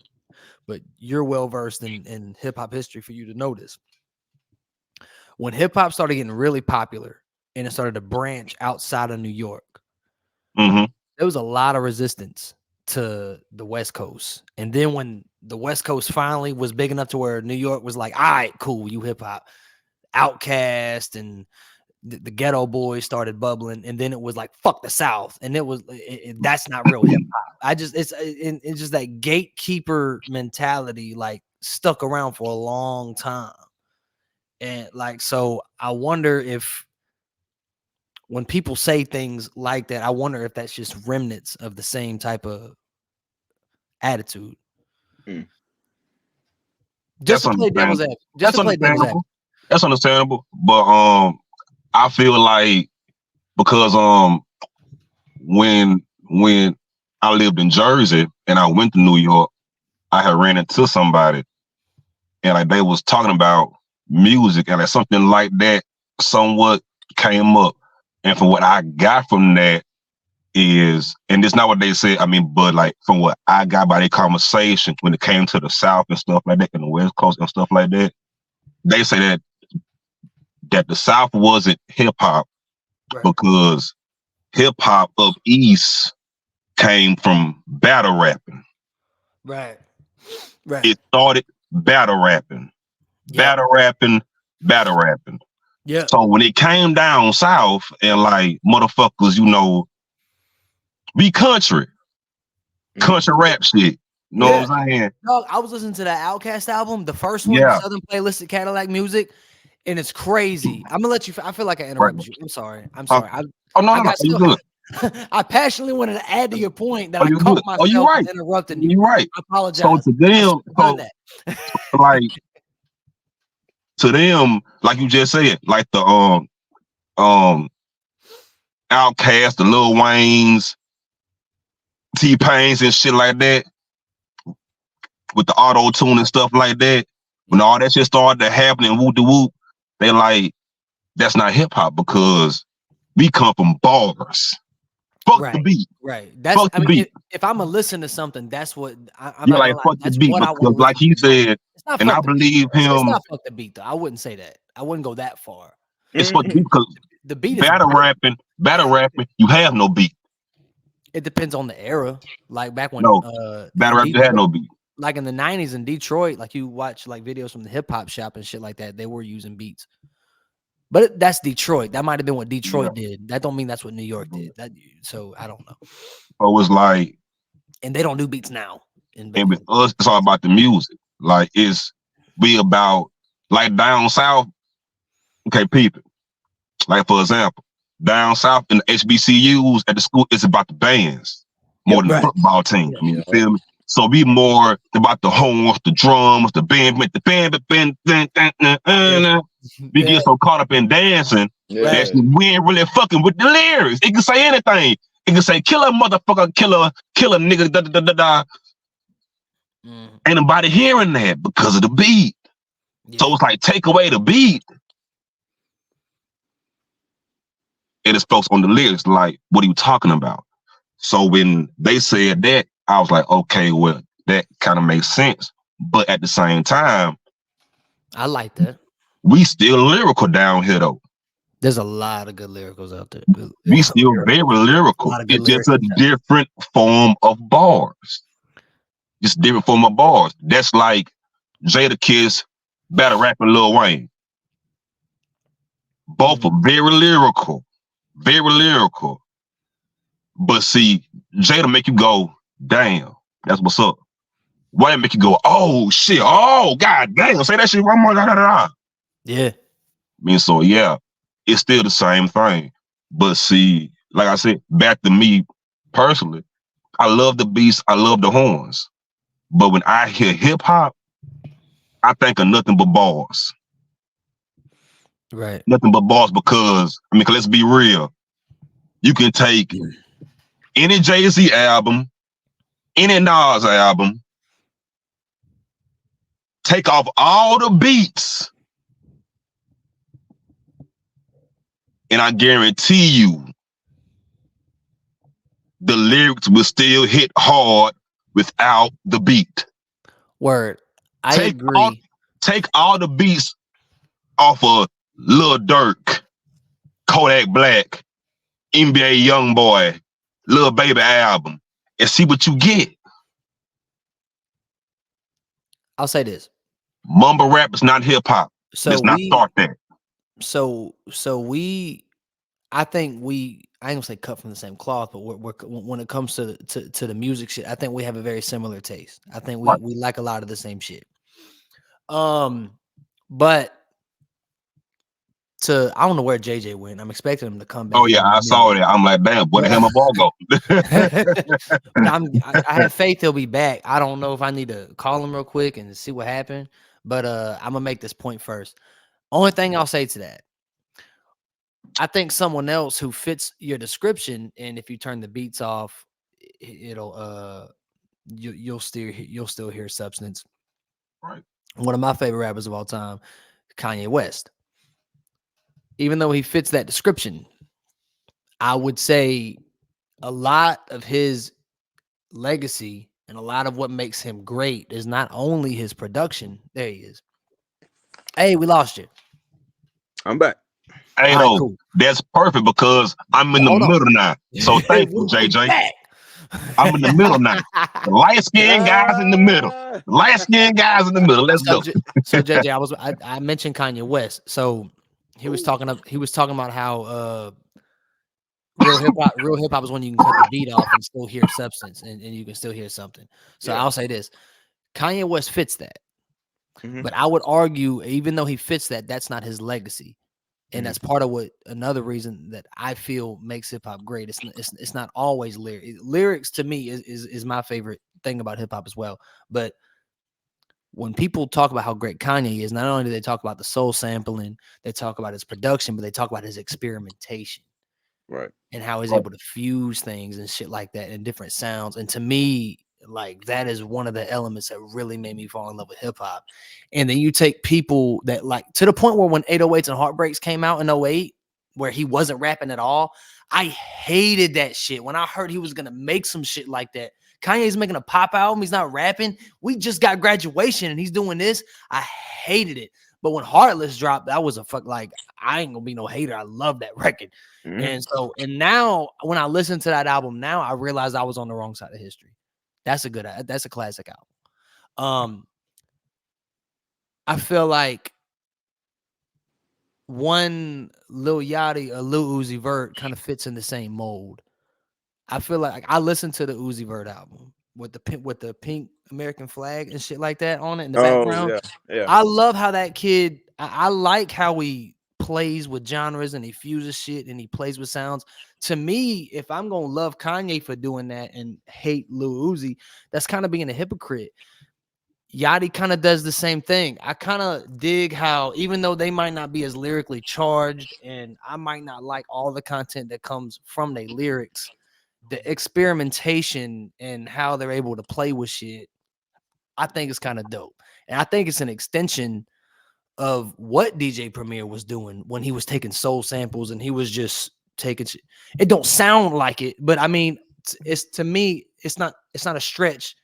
but you're well versed in hip hop history for you to know this. When hip hop started getting really popular and it started to branch outside of New York, there was a lot of resistance to the West Coast. And then when the West Coast finally was big enough to where New York was like, all right, cool, you hip hop, Outkast and the Ghetto Boys started bubbling, and then it was like fuck the South, and it was that's not real hip hop. It's just that gatekeeper mentality like stuck around for a long time, and like so I wonder if when people say things like that, I wonder if that's just remnants of the same type of attitude. Just to play devil's advocate. Just to play devil's advocate. That's understandable. But I feel like because when I lived in Jersey and I went to New York, I had ran into somebody and like they was talking about music and like something like that somewhat came up. And from what I got from that is, and it's not what they said, I mean, but like from what I got by their conversation when it came to the South and stuff like that and the West Coast and stuff like that, they say that the South wasn't hip hop because hip hop up East came from battle rapping. Right. It started battle rapping. Battle rapping. Yeah. So when it came down South and like motherfuckers, you know, be country rap shit. You know what I'm saying? Dog, I was listening to that Outkast album, the first one, Southern Playlist of Cadillac Music, and it's crazy. I'm gonna let you. I feel like I interrupted you. I'm sorry. No. You good. I passionately wanted to add to your point that I caught good. myself interrupting you. You're right. I apologize. So to them, like to them, like you just said, like the Outkast, the Lil Waynes, T-Pains and shit like that, with the auto tune and stuff like that. When all that shit started to happen and whoop de whoop, they like that's not hip hop because we come from bars. Fuck the beat. Right. That's fuck the beat. If I'm gonna listen to something, that's what I'm not like fuck the beat because like he said, and I believe him. It's not fuck the beat though. I wouldn't say that. I wouldn't go that far. It's fuck the beat because the beat battle rapping, you have no beat. It depends on the era. Like back when battle rap had no beat. Like in the 90s in Detroit, like you watch like videos from the hip hop shop and shit like that, they were using beats. But that's Detroit. That might have been what Detroit did. That don't mean that's what New York did. So I don't know. So it was like, and they don't do beats now. And with us, it's all about the music. Like we about like down south. Okay, people. Like for example, down south in the HBCUs at the school, it's about the bands more than the football team. I mean, you feel me? So be more about the horns, the drums, the band, we get so caught up in dancing that we ain't really fucking with the lyrics. It can say anything. It can say kill a motherfucker, kill a nigga, da da da da. Ain't nobody hearing that because of the beat. So it's like take away the beat. And it's folks on the lyrics like, what are you talking about? So when they said that, I was like, okay, well, that kind of makes sense. But at the same time, I like that. We still lyrical down here, though. There's a lot of good lyricals out there. We still very lyrical. It's just a different form of bars. Just different form of bars. That's like Jada Kiss, battle rapping Lil Wayne. Both are very lyrical. Very lyrical. But see, Jada make you go, damn, that's what's up. Wayne make you go, oh shit, oh god damn, say that shit one more, da da da. Yeah. I mean, so yeah, it's still the same thing. But see, like I said, back to me personally, I love the beats, I love the horns. But when I hear hip hop, I think of nothing but bars. Right. Nothing but bars because, I mean, let's be real. You can take any Jay-Z album, any Nas album, take off all the beats, and I guarantee you the lyrics will still hit hard without the beat. Word. I agree. Take all the beats off of Lil Durk, Kodak Black, NBA Youngboy, Lil Baby album, and see what you get. I'll say this. Mumble rap is not hip hop. So let's not start that. So I think I ain't gonna say cut from the same cloth, but we're when it comes to the music shit, I think we have a very similar taste. I think we like a lot of the same shit. But I don't know where JJ went. I'm expecting him to come back. Oh yeah, I saw that. I'm like, damn, where the hell my ball go? I have faith he'll be back. I don't know if I need to call him real quick and see what happened. But I'm gonna make this point first. Only thing I'll say to that, I think someone else who fits your description, and if you turn the beats off, it'll you'll still hear substance. Right. One of my favorite rappers of all time, Kanye West. Even though he fits that description, I would say a lot of his legacy and a lot of what makes him great is not only his production. There he is. Hey, we lost you. I'm back. Hey, All right, though, cool. that's perfect because I'm in the Hold on. middle now. So thank you, JJ. I'm in the middle now. The light-skinned guys in the middle. The light-skinned guys in the middle. Let's go. So JJ, I mentioned Kanye West. So he was talking about how real hip hop is when you can cut the beat off and still hear substance and you can still hear something. So I'll say this. Kanye West fits that. Mm-hmm. But I would argue, even though he fits that, that's not his legacy. And that's part of another reason that I feel makes hip hop great. It's not always lyrics. Lyrics to me is my favorite thing about hip hop as well. But when people talk about how great Kanye is, not only do they talk about the soul sampling, they talk about his production, but they talk about his experimentation. Right. And how he's able to fuse things and shit like that and different sounds. And to me, like that is one of the elements that really made me fall in love with hip hop. And then you take people that like to the point where when 808s and Heartbreaks came out in 08, where he wasn't rapping at all, I hated that shit. When I heard he was gonna make some shit like that, Kanye's making a pop album, he's not rapping. We just got Graduation and he's doing this. I hated it. But when Heartless dropped, that was I ain't gonna be no hater. I love that record. Mm-hmm. And now when I listen to that album now, I realize I was on the wrong side of history. That's a classic album. I feel like one Lil Yachty or Lil Uzi Vert kind of fits in the same mold. I feel like I listened to the Uzi Vert album with the pink American flag and shit like that on it in the background. Yeah. I love how that kid. I like how he plays with genres and he fuses shit and he plays with sounds. To me, if I'm gonna love Kanye for doing that and hate Lil Uzi, that's kind of being a hypocrite. Yachty kind of does the same thing. I kind of dig how, even though they might not be as lyrically charged and I might not like all the content that comes from their lyrics, the experimentation and how they're able to play with shit, I think it's kind of dope. And I think it's an extension of what DJ Premier was doing when he was taking soul samples and he was just taking shit. It don't sound like it, but I mean, it's to me, it's not a stretch.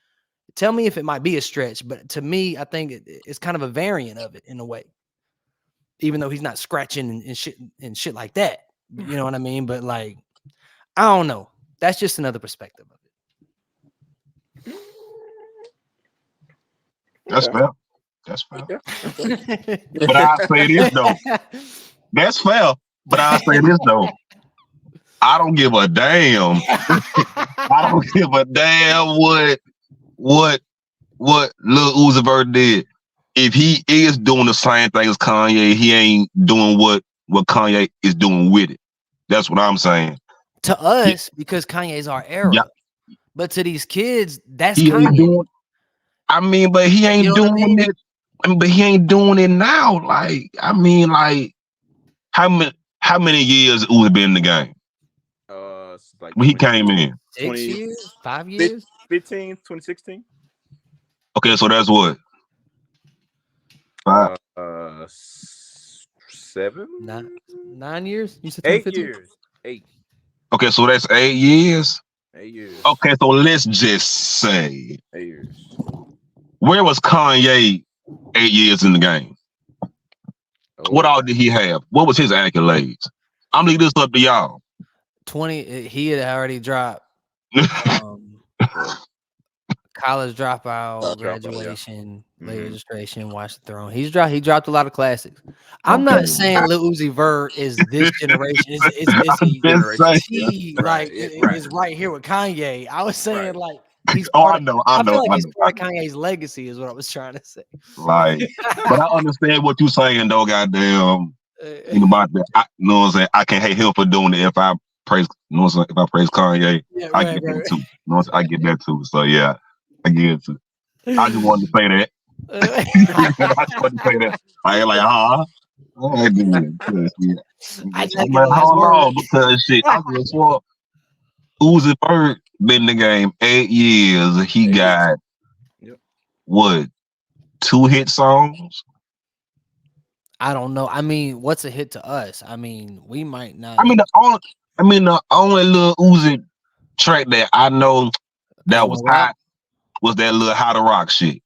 Tell me if it might be a stretch, but to me, I think it's kind of a variant of it in a way. Even though he's not scratching and shit like that, you know what I mean? But like, I don't know. That's just another perspective of it. That's fair. That's fair. But I'll say this though. That's fair. But I'll say this though. I don't give a damn. I don't give a damn what Lil Uzi Vert did. If he is doing the same thing as Kanye, he ain't doing what Kanye is doing with it. That's what I'm saying. To us, because Kanye's our era. Yeah. But to these kids, that's he Kanye. But he ain't doing it. But he ain't doing it now. Like, how many years Uzi been in the game? Like when he came in. 6 years? 5 years? 2016. Okay, so that's what? 5? 7? 9 years? You said 8 years. 8. Okay, so that's 8 years. 8 years. Okay, so let's just say 8 years. Where was Kanye 8 years in the game? What all did he have? What was his accolades? I'm leaving this up to y'all. 20. He had already dropped College Dropout, Graduation, Late Registration, Watch the Throne. He dropped a lot of classics. I'm not saying Lil Uzi Vert is this generation. It's right here with Kanye. I was saying like he's part I feel like he's part of Kanye's legacy is what I was trying to say. Like, but I understand what you're saying though. Goddamn, about that. You know what I'm saying? I can't hate him for doing it. If I praise, you know what I'm saying? If I praise Kanye, I get that too. You know what I'm saying? I get that too. So yeah. I get it. I just wanted to say that. I like, huh? I did. I just I'm get the like, last hold word. on, because shit, I just swore Uzi Vert been in the game 8 years. He got what 2 hit songs? I don't know. I mean, what's a hit to us? I mean, we might not. I mean, the only little Uzi track that I know that was hot was that little How to Rock shit.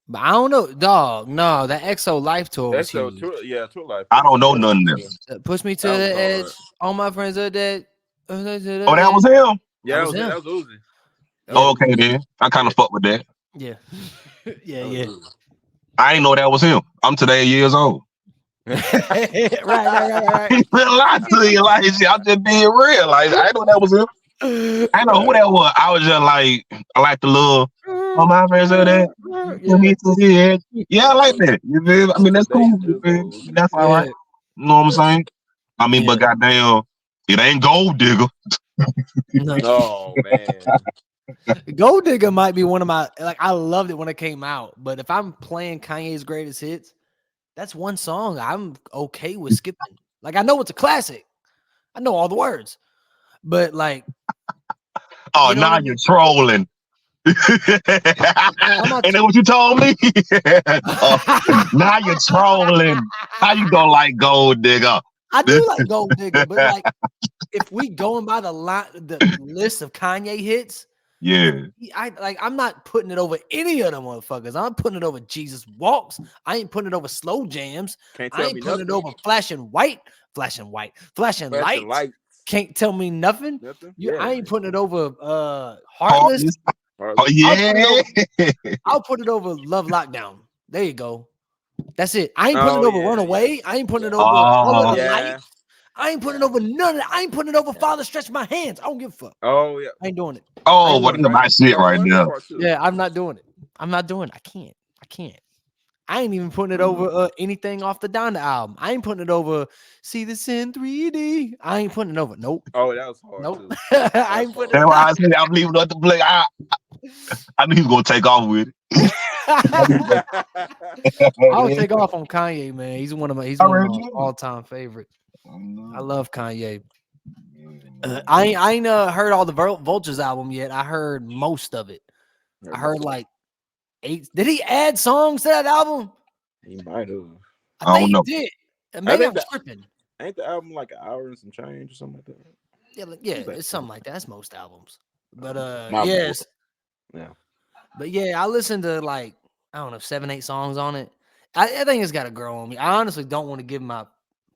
But I don't know, dog. No, that EXO Life tour was huge. Tour Life. I don't know none of them. Push me to the edge. All my friends are dead. Oh, that was him. Yeah, that was Uzi. Oh, okay, then I kind of fuck with that. Yeah, yeah. I ain't know that was him. I'm today years old. right. I lie to you, like shit. I'm just being real. Like I know that was him. I know who that was. I was just like, I like the little. Oh, my friends are that. Yeah, I like that. You feel? I mean, that's cool. You feel? That's all right. You know what I'm saying? I mean, but goddamn, it ain't Gold Digger. No, man. Gold Digger might be one of my I loved it when it came out, but if I'm playing Kanye's greatest hits, that's one song I'm okay with skipping. Like I know it's a classic. I know all the words. But like oh, now you're trolling. Ain't that what you told me? Now you're trolling. How you gonna like Gold Digger? I do like Gold Digger, but like if we going by the list of Kanye hits, I'm not putting it over any of them motherfuckers. I'm putting it over Jesus Walks. I ain't putting it over Slow Jams. I ain't putting it over Flashing Lights. Can't tell me nothing. I ain't putting it over Heartless. Oh yeah. I'll put it over Love Lockdown. There you go. That's it. I ain't putting it over Runaway. I ain't putting it over All of the Lights. I ain't putting it over none of that. I ain't putting it over Father Stretch My Hands. I don't give a fuck. Oh yeah. I ain't doing it. Oh, what is my shit right now? Yeah, I'm not doing it. I can't. I ain't even putting it over anything off the Donda album. I ain't putting it over See This in 3D. I ain't putting it over. Nope. Oh, that was hard. Nope. I ain't putting it over. I said I'm leaving it to play. I knew he was gonna take off with it. I'll take off on Kanye, man. He's one of my all-time favorites. I love Kanye. I ain't heard all the Vultures album yet. I heard most of it. I heard like 8. Did he add songs to that album? He might have. I think he did. Maybe I'm tripping. Ain't the album like an hour and some change or something like that? Yeah, it's something like that. That's most albums. But yes. Yeah. But yeah, I listened to like, I don't know, 7-8 songs on it. I think it's got to grow on me. I honestly don't want to give my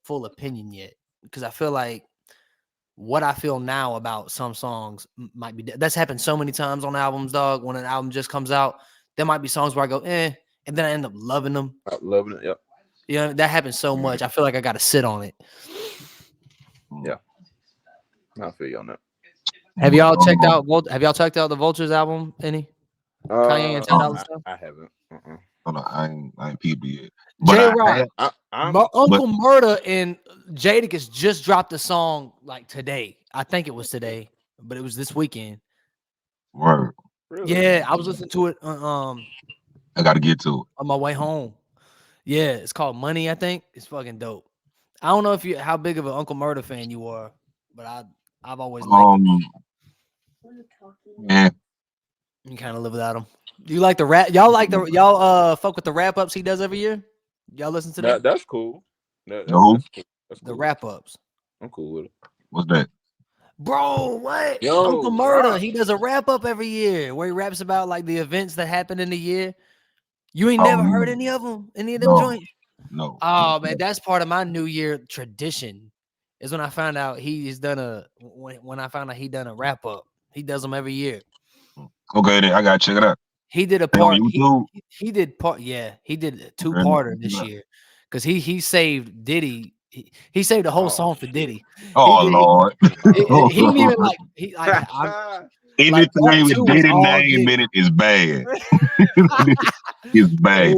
full opinion yet because I feel like what I feel now about some songs might be that's happened so many times on albums, dog. When an album just comes out, there might be songs where I go, and then I end up loving them. Loving it, yep. Yeah, that happens so much. I feel like I got to sit on it. Yeah, I feel you on that. Have y'all checked out the Vultures album? Any? Kanye and stuff? I haven't. Hold on, I ain't peeped yet. J-Rock, Uncle Murda and Jadakiss just dropped a song like today. I think it was today, but it was this weekend. Word. Really? Yeah, I was listening to it. I gotta get to it on my way home. Yeah, it's called Money. I think it's fucking dope. I don't know how big of an Uncle Murda fan you are, but I've always liked him. Yeah. You kind of live without him. Do you like the rap? Y'all fuck with the wrap ups he does every year? Y'all listen to that? That's cool. That's cool. The wrap ups. I'm cool with it. What's that? Bro, what? Uncle Murda, he does a wrap up every year where he raps about like the events that happened in the year. You ain't never heard any of them joints? No. Oh man, that's part of my New Year tradition. Is when I found out he done a wrap up. He does them every year. Okay, then I gotta check it out. He did a part. He did part. Yeah, he did a 2-parter this year because he saved Diddy. He saved the whole song for Diddy. Oh Lord! He didn't even anything with Diddy name in it is bad. It's bad.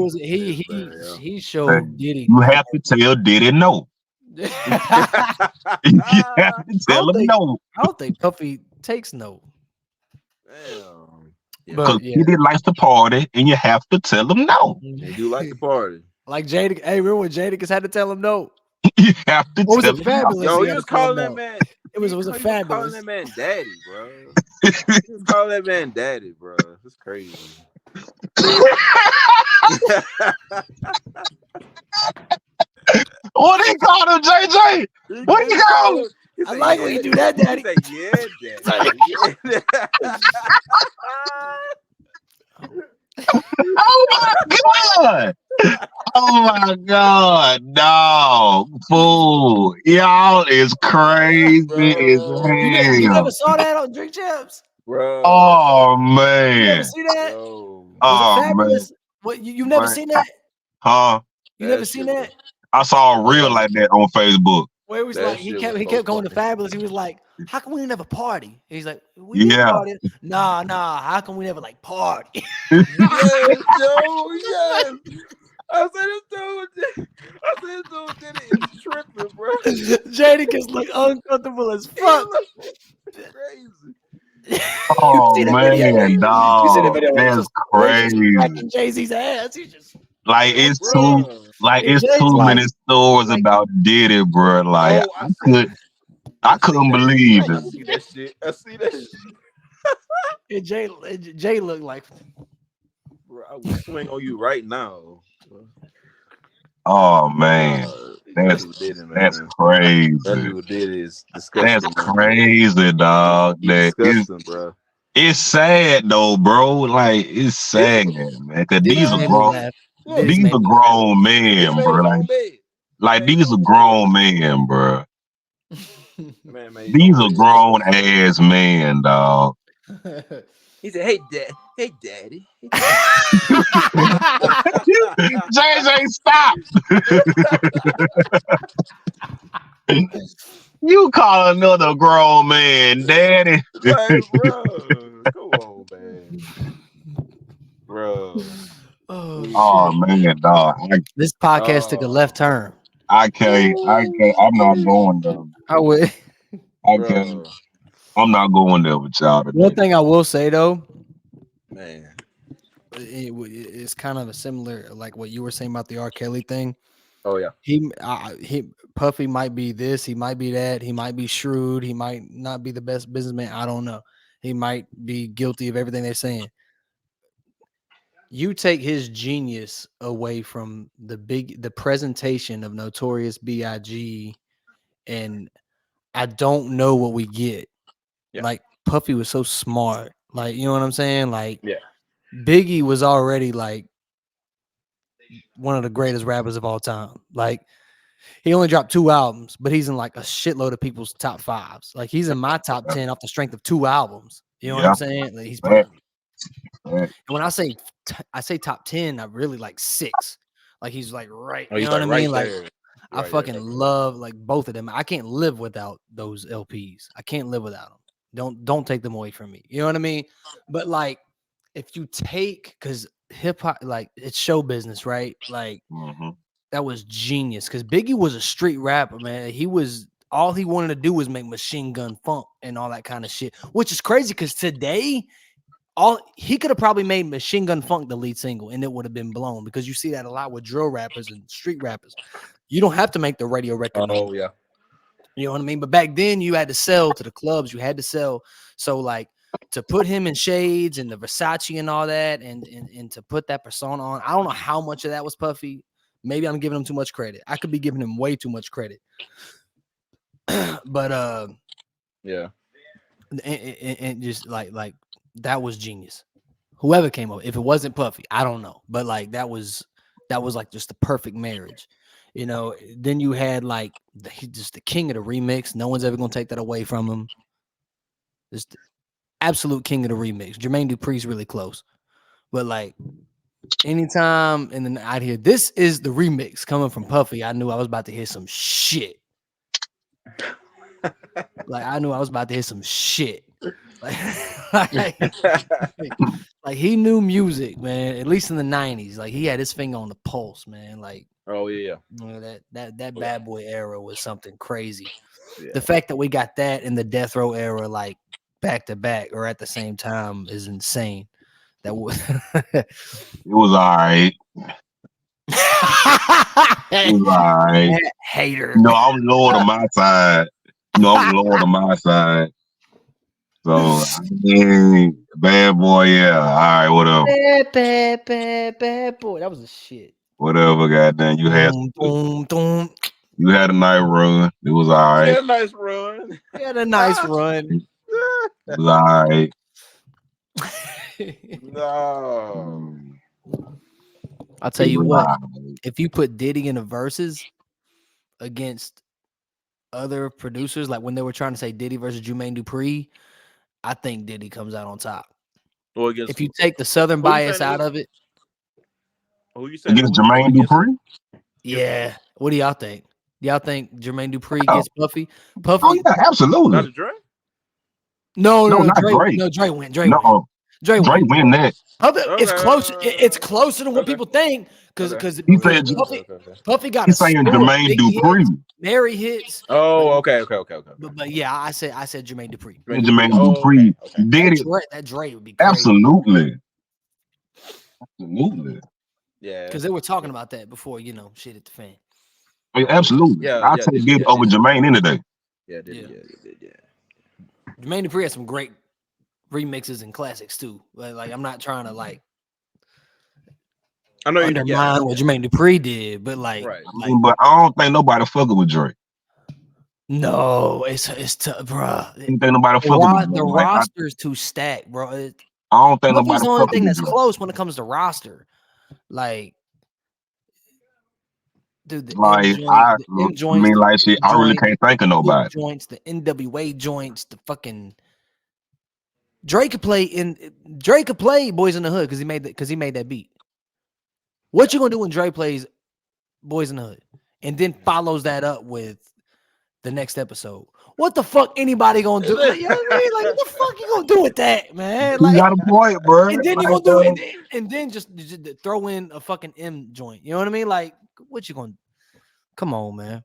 He showed Diddy. You have to tell Diddy no. You have to tell him no. I don't think Puffy takes no. Damn. Because Kitty likes to party, and you have to tell him no. They do like to party. Like Jadakiss. Hey, remember when Jadakiss had to tell him no? You have to What was tell it? him Fabulous. Yo, he he had was to tell him calling no. that man. It was He Fabulous. calling that man daddy, bro. He was calling that man daddy, bro. It's crazy. What he called him, JJ? What he called him? I like when you do that, daddy. He said, yeah, daddy. Oh my God! Oh my God, dog, fool! Y'all is crazy as You never hell. saw that on Drink Champs? Bro. Oh You never man. see that? Bro. Was it Oh man. Fabulous? What you never Man. seen that? Huh? You never seen that? I saw a reel like that on Facebook. Where it was That like he shit was kept so going to funny. Fabulous. He was like, "How come we never party?" And he's like, "We be Yeah. partying." Nah. How come we never like party? Yes, Joe. Yes. I said this dude did it. It's tripping, bro. Jadakiss look uncomfortable as fuck. Crazy. Oh see that video, man, right? You see the dog, video where he's that's just crazy. cracking Jay-Z's ass. He's just Like Oh, it's bro. Jay's too like- many stories like- about Diddy, bro. Like I couldn't believe I it. see that shit. I see that shit. And Jay looked like, Bro, I will swing on you right now. Oh man, that's crazy. That dude did is disgusting. That's crazy, dog. That disgusting, bro. It's sad though, bro. Like it's sad, man. Cause Diddy these are made me grown, laugh. these are grown men, bro. Like these are grown men, bro. These are grown ass men, dog. He said, "Hey, daddy." JJ, stop. You call another grown man daddy. Like, bro, come on, man. Bro. Oh man, dog. This podcast took a left turn. I can't. I'm not going there. I would. I can't. I'm not going there with y'all today. One thing I will say though, man, it's kind of a similar, like what you were saying about the R. Kelly thing. Oh yeah, he Puffy might be this, he might be that, he might be shrewd, he might not be the best businessman. I don't know. He might be guilty of everything they're saying. You take his genius away from the presentation of Notorious B.I.G. and I don't know what we get. Yeah. Like Puffy was so smart. Like, you know what I'm saying? Like, yeah. Biggie was already like one of the greatest rappers of all time. Like, he only dropped 2 albums, but he's in like a shitload of people's top 5s. Like, he's in my top 10 off the strength of 2 albums. You know what I'm saying? Like, he's perfect. And when I say top 10, I really like 6. Like, he's like right. You know what I mean? Like, I fucking love like both of them. I can't live without those LPs. I can't live without them. Don't take them away from me. You know what I mean? But like, if you take, because hip hop, like it's show business, right? Like that was genius. Because Biggie was a street rapper, man. All he wanted to do was make Machine Gun Funk and all that kind of shit, which is crazy. Because today, he could have probably made Machine Gun Funk the lead single, and it would have been blown. Because you see that a lot with drill rappers and street rappers. You don't have to make the radio record. Oh yeah. You know what I mean? But back then you had to sell to the clubs. You had to sell. So like to put him in Shades and the Versace and all that and to put that persona on, I don't know how much of that was Puffy. Maybe I'm giving him too much credit. I could be giving him way too much credit. But yeah. And just like that was genius. Whoever came up, if it wasn't Puffy, I don't know. But like that was like just the perfect marriage. You know, then you had like just the king of the remix. No one's ever gonna take that away from him. Just the absolute king of the remix. Jermaine Dupri's really close, but like anytime and then I'd hear this is the remix coming from Puffy, I knew I was about to hear some shit. Like I knew I was about to hear some shit. Like he knew music, man. At least in the 90s, like he had his finger on the pulse, man. Like. Oh yeah, you know, that bad boy era was something crazy. Yeah. The fact that we got that in the death row era, like back to back or at the same time, is insane. That was. It was all right. It was all right. Hater. No, I'm Lord on my side. No, I'm Lord on my side. So, I mean, bad boy, yeah. All right, whatever. Bad boy. That was a shit. Whatever, goddamn. You had a nice run. It was all right. Yeah, nice run. He had a nice run. It was all right. No. I'll tell you what. If you put Diddy in a versus against other producers, like when they were trying to say Diddy versus Jermaine Dupri, I think Diddy comes out on top. If you take the Southern bias out of it. Who you saying against Jermaine Dupri? Yeah. What do y'all think? Y'all think Jermaine Dupri gets Puffy? Oh yeah, absolutely. Not Dre? No, not Dre. No, Dre win. Dre win that. It's close. It's closer than what people think because he said Puffy got he's saying Jermaine Dupri. Mary hits. Oh, okay. But yeah, I said Jermaine Dupri. Jermaine Dupri did it. That Dre would be crazy. Absolutely. Yeah, Mm. Because they were talking about that before, shit hit the fan. Yeah, absolutely. I'd take Diddy over Jermaine any day. Yeah. Jermaine Dupri has some great remixes and classics too. Like I'm not trying to I know undermine what Jermaine Dupri did, but but I don't think nobody fucking with Drake. No, it's tough, bro. I don't think nobody fucking with the roster's too stacked, bro. I don't think Puffy's nobody the only fucking thing with that's Drake. close when it comes to roster. Like, dude, the M joints, I really can't think of nobody. Joints, the NWA joints, the fucking Drake could play Boys in the Hood because he made that beat. What you gonna do when Drake plays Boys in the Hood and then follows that up with the next episode? What the fuck anybody gonna do? You know what I mean? Like, what the fuck you gonna do with that, man? Like, you got a point, bro. And then you gonna do it, and then just throw in a fucking M joint. You know what I mean? Like, what you gonna? Come on, man.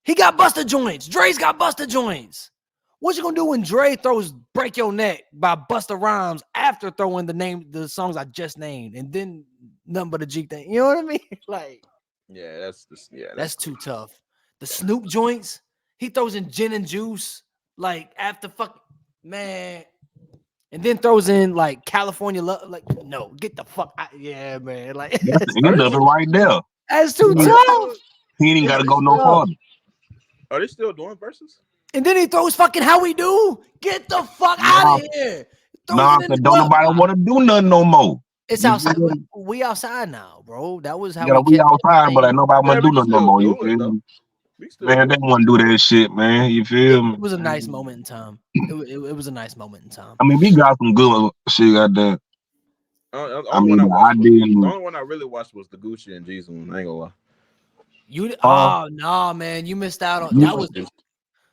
He got busted joints. Dre's got busted joints. What you gonna do when Dre throws "Break Your Neck" by Busta Rhymes after throwing the songs I just named, and then nothing but a G thing? You know what I mean? Like, that's too tough. The Snoop joints, he throws in Gin and Juice, like after man, and then throws in like California Love. Like, no, get the fuck out. Yeah, man. Like, that's the end of it right there. That's too tough. He ain't gotta go no farther. Are they still doing verses? And then he throws fucking How We Do. Get the fuck out of here. Don't nobody want to do nothing no more. It's outside. We outside now, bro. That was how we outside, but nobody want to do nothing no more. You feel me? Man, they want to do that shit, man. You feel me? It was a nice moment in time. It was a nice moment in time. I mean, we got some good shit out there. The only one I really watched was the Gucci and Jeezy one. I ain't gonna lie. No, man, you missed out on that.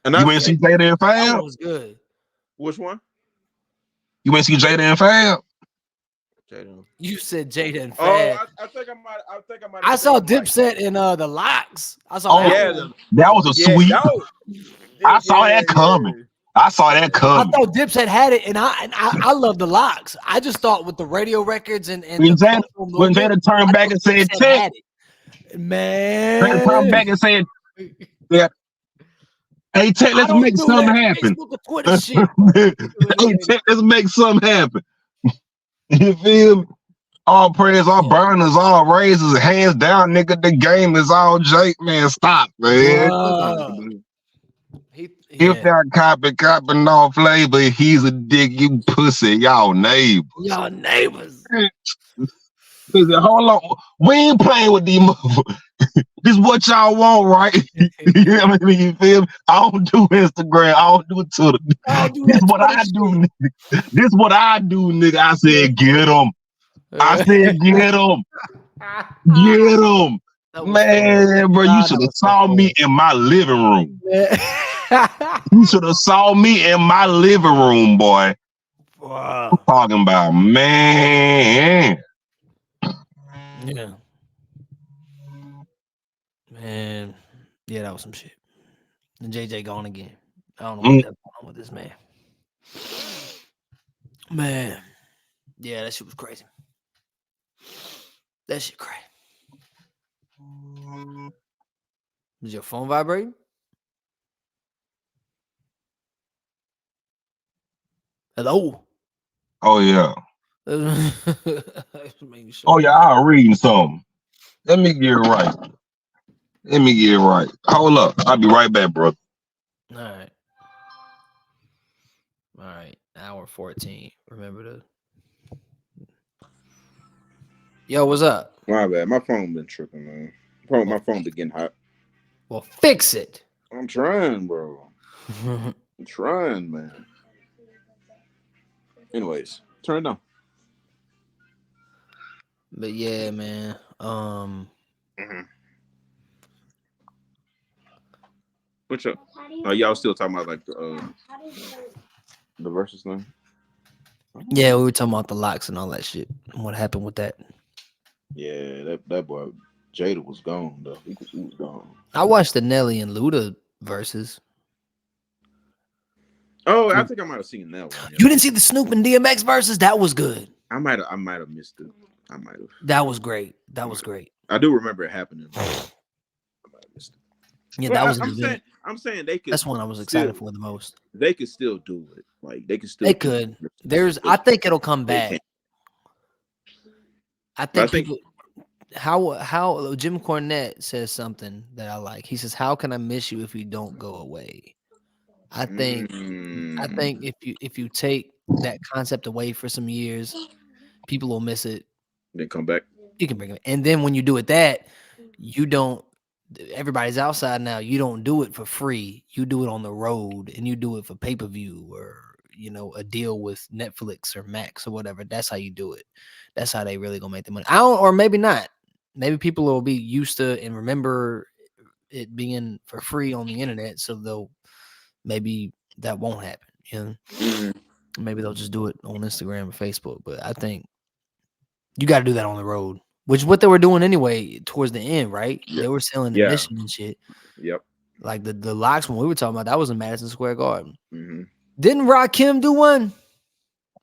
You went see Jada and Fab? That was good. Which one? You went see Jada and Fab? You said Jada and Fab. Oh, I think I might. I saw Dipset in the Locks. I saw that was a sweet. I saw that coming. I saw that coming. I thought Dipset had it, and I love the Locks. I just thought with the radio records and when Jada turned back and said, "Tech," man, Jada turned back and said, "Yeah." Hey, Tech, let's make something happen. Hey, Tech, let's make something happen. You feel me? All prayers, all burners, all raises, hands down, nigga. The game is all Jake, man. Stop, man. If that copping off flavor, he's a dick, you pussy, y'all neighbors. Hold on, we ain't playing with these motherfuckers. This is what y'all want, right? You know what I mean? You feel me? I don't do Instagram. I don't do Twitter. This is what I do, nigga. This is what I do, nigga. I said, get him. I said, get him. Get him. Man, bro, you should have saw me in my living room. You should have saw me in my living room, boy. Wow. I'm talking about, man. Yeah. Man. Yeah, that was some shit. And JJ gone again. I don't know what's going on with this man. Man. Yeah, that shit was crazy. That shit crazy. Is your phone vibrating? Hello? Oh yeah. Just making sure. Oh yeah, I'm reading something. Let me get it right. Let me get it right. Hold up. I'll be right back, bro. All right. All right. Hour 14. Remember to. Yo, what's up? My bad. My phone been tripping, man. My phone been getting hot. Well, fix it. I'm trying, bro. I'm trying, man. Anyways, turn it down. But yeah, man. What's up? Y'all still talking about like the Verzuz thing? Yeah, we were talking about the locks and all that shit. And what happened with that? Yeah, that boy Jada was gone though. He was gone. I watched the Nelly and Luda versus. Oh, I think I might have seen that one. Yeah. You didn't see the Snoop and DMX versus? That was good. I might have missed it. I might have. That was great. That was great. I do remember it happening. I might have missed it. Yeah, Well, that was an event. I'm saying they could. That's one I was excited for the most. They could still do it. Like they could still. They could. I think it'll come back. I think people. How Jim Cornette says something that I like. He says, "How can I miss you if you don't go away?" I think if you take that concept away for some years, people will miss it. Then come back. You can bring it, and then when you do it, you don't. Everybody's outside now. You don't do it for free. You do it on the road, and you do it for pay-per-view or a deal with Netflix or Max or whatever. That's how you do it. That's how they really gonna make the money. Or maybe not. Maybe people will be used to and remember it being for free on the internet, so maybe that won't happen. Maybe they'll just do it on Instagram or Facebook. But I think you got to do that on the road, which is what they were doing anyway towards the end, right? They were selling admission and shit. Yep. Like the locks when we were talking about, that was in Madison Square Garden. Mm-hmm. Didn't Rakim do one?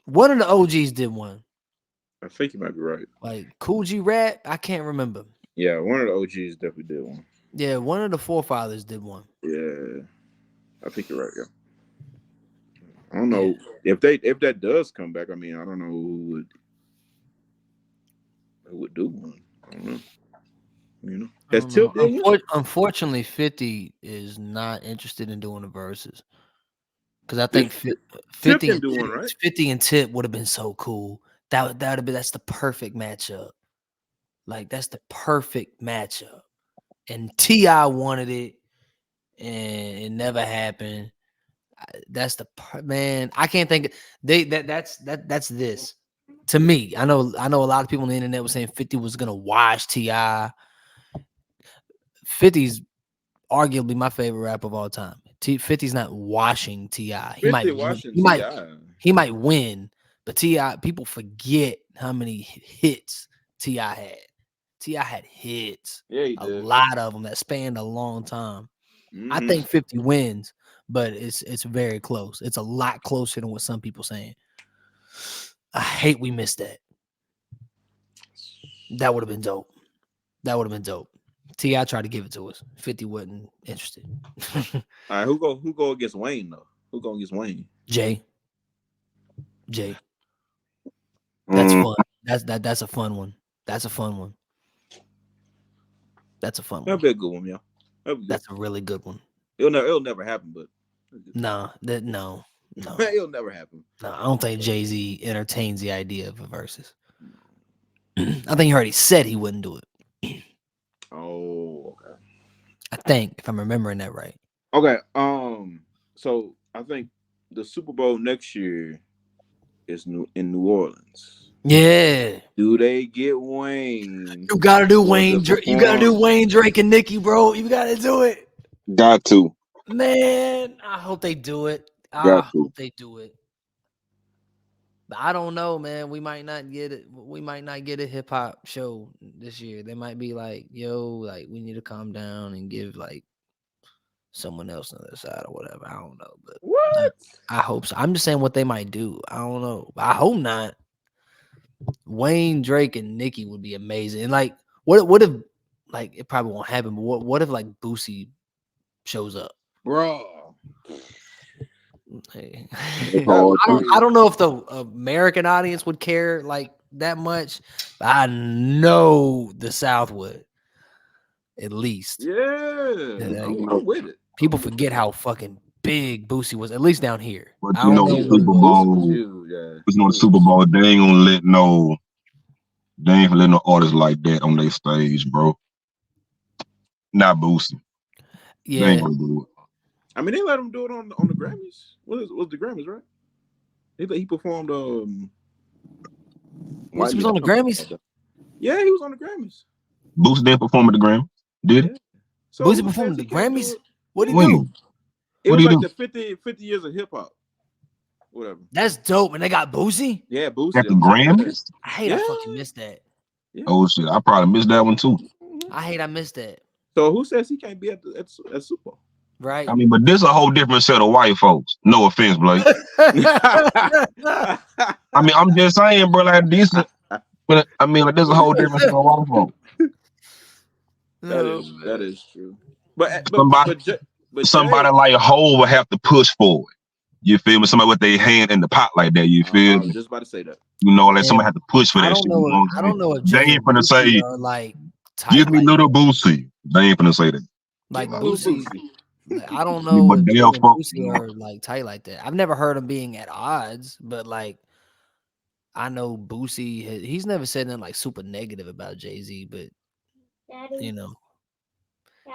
One of the OGs did one. I think you might be right. Like Cool G Rap, I can't remember. Yeah, one of the OGs definitely did one. Yeah, one of the forefathers did one. Yeah, I think you're right. Yeah. I don't know if that does come back. I mean, I don't know who would do one. I don't know. Has Tip did one? Unfortunately, 50 is not interested in doing the verses because I think 50 can do one, right? 50 and Tip would have been so cool. That's the perfect matchup. Like that's the perfect matchup. And T.I. wanted it, and it never happened. That's the man. I can't think. That's this to me. I know a lot of people on the internet were saying 50 was gonna wash T.I. 50's arguably my favorite rapper of all time. 50's not washing T.I. He might win, but T.I. people forget how many hits T.I. had. T.I. had hits. Yeah, he did. A lot of them that spanned a long time. Mm-hmm. I think 50 wins, but it's very close. It's a lot closer than what some people saying. I hate we missed that. That would have been dope. T.I. tried to give it to us. 50 wasn't interested. All right, who go against Wayne though? Who go against Wayne? Jay. That's fun. That's a fun one. That's a fun one. That'd be a good one, yeah. That's a really good one. It'll never happen, but no. It'll never happen. No, I don't think Jay-Z entertains the idea of a versus. I think he already said he wouldn't do it. Oh, okay. I think, if I'm remembering that right. Okay. So I think the Super Bowl next year is in New Orleans. Yeah. Do they get Wayne? You gotta do Wayne. You gotta do Wayne, Drake, and Nicki, bro. You gotta do it. Got to. Man, I hope they do it. I hope they do it. But I don't know, man. We might not get it. We might not get a hip hop show this year. They might be like, yo, like we need to calm down and give like someone else on the other side or whatever. I don't know. But what? I hope so. I'm just saying what they might do. I don't know. I hope not. Wayne, Drake, and Nicki would be amazing. And like, what if like it probably won't happen, but what if like Boosie shows up, bro? Hey. Hard I don't know if the American audience would care like that much, but I know the South would at least. Yeah, I'm with it. People forget how fucking big Boosie was, at least down here. But I you know, don't the know what it Super was. Bowl, you know, the Super Bowl, they ain't gonna let they ain't gonna let no artists like that on their stage, bro. Not Boosie. They Yeah, ain't gonna do it. I mean, they let him do it on the Grammys. Was the Grammys, right? He performed. Boosie was on the Grammys. Yeah, he was on the Grammys. Boosie didn't perform at the Grammy, did he? Yeah. So Boosie performed at the Grammys. What did he When? do? It What was do you like do? the 50 years of hip hop. Whatever. That's dope. And they got Boosie. Yeah, Boosie. At the Grammys? I hate I fucking missed that. Yeah. Oh shit, I probably missed that one too. I hate I missed that. So who says he can't be at Super Bowl? Right. I mean, but this a whole different set of white folks. No offense, Blake. I mean, I'm just saying, bro, like this. But I mean, like there's a whole different set of white folks. That is true. But somebody like Hov will have to push forward. You feel me? Somebody with their hand in the pot like that. You feel I me? was just about to say that. You know, like somebody have to push for that shit. I don't know if they ain't finna say, are like give me little Boosie. They ain't finna say that. Like Boosie. I don't know if Jay and Boosie are like tight like that. I've never heard them being at odds, but like I know Boosie, he's never said nothing like super negative about Jay-Z, but you know,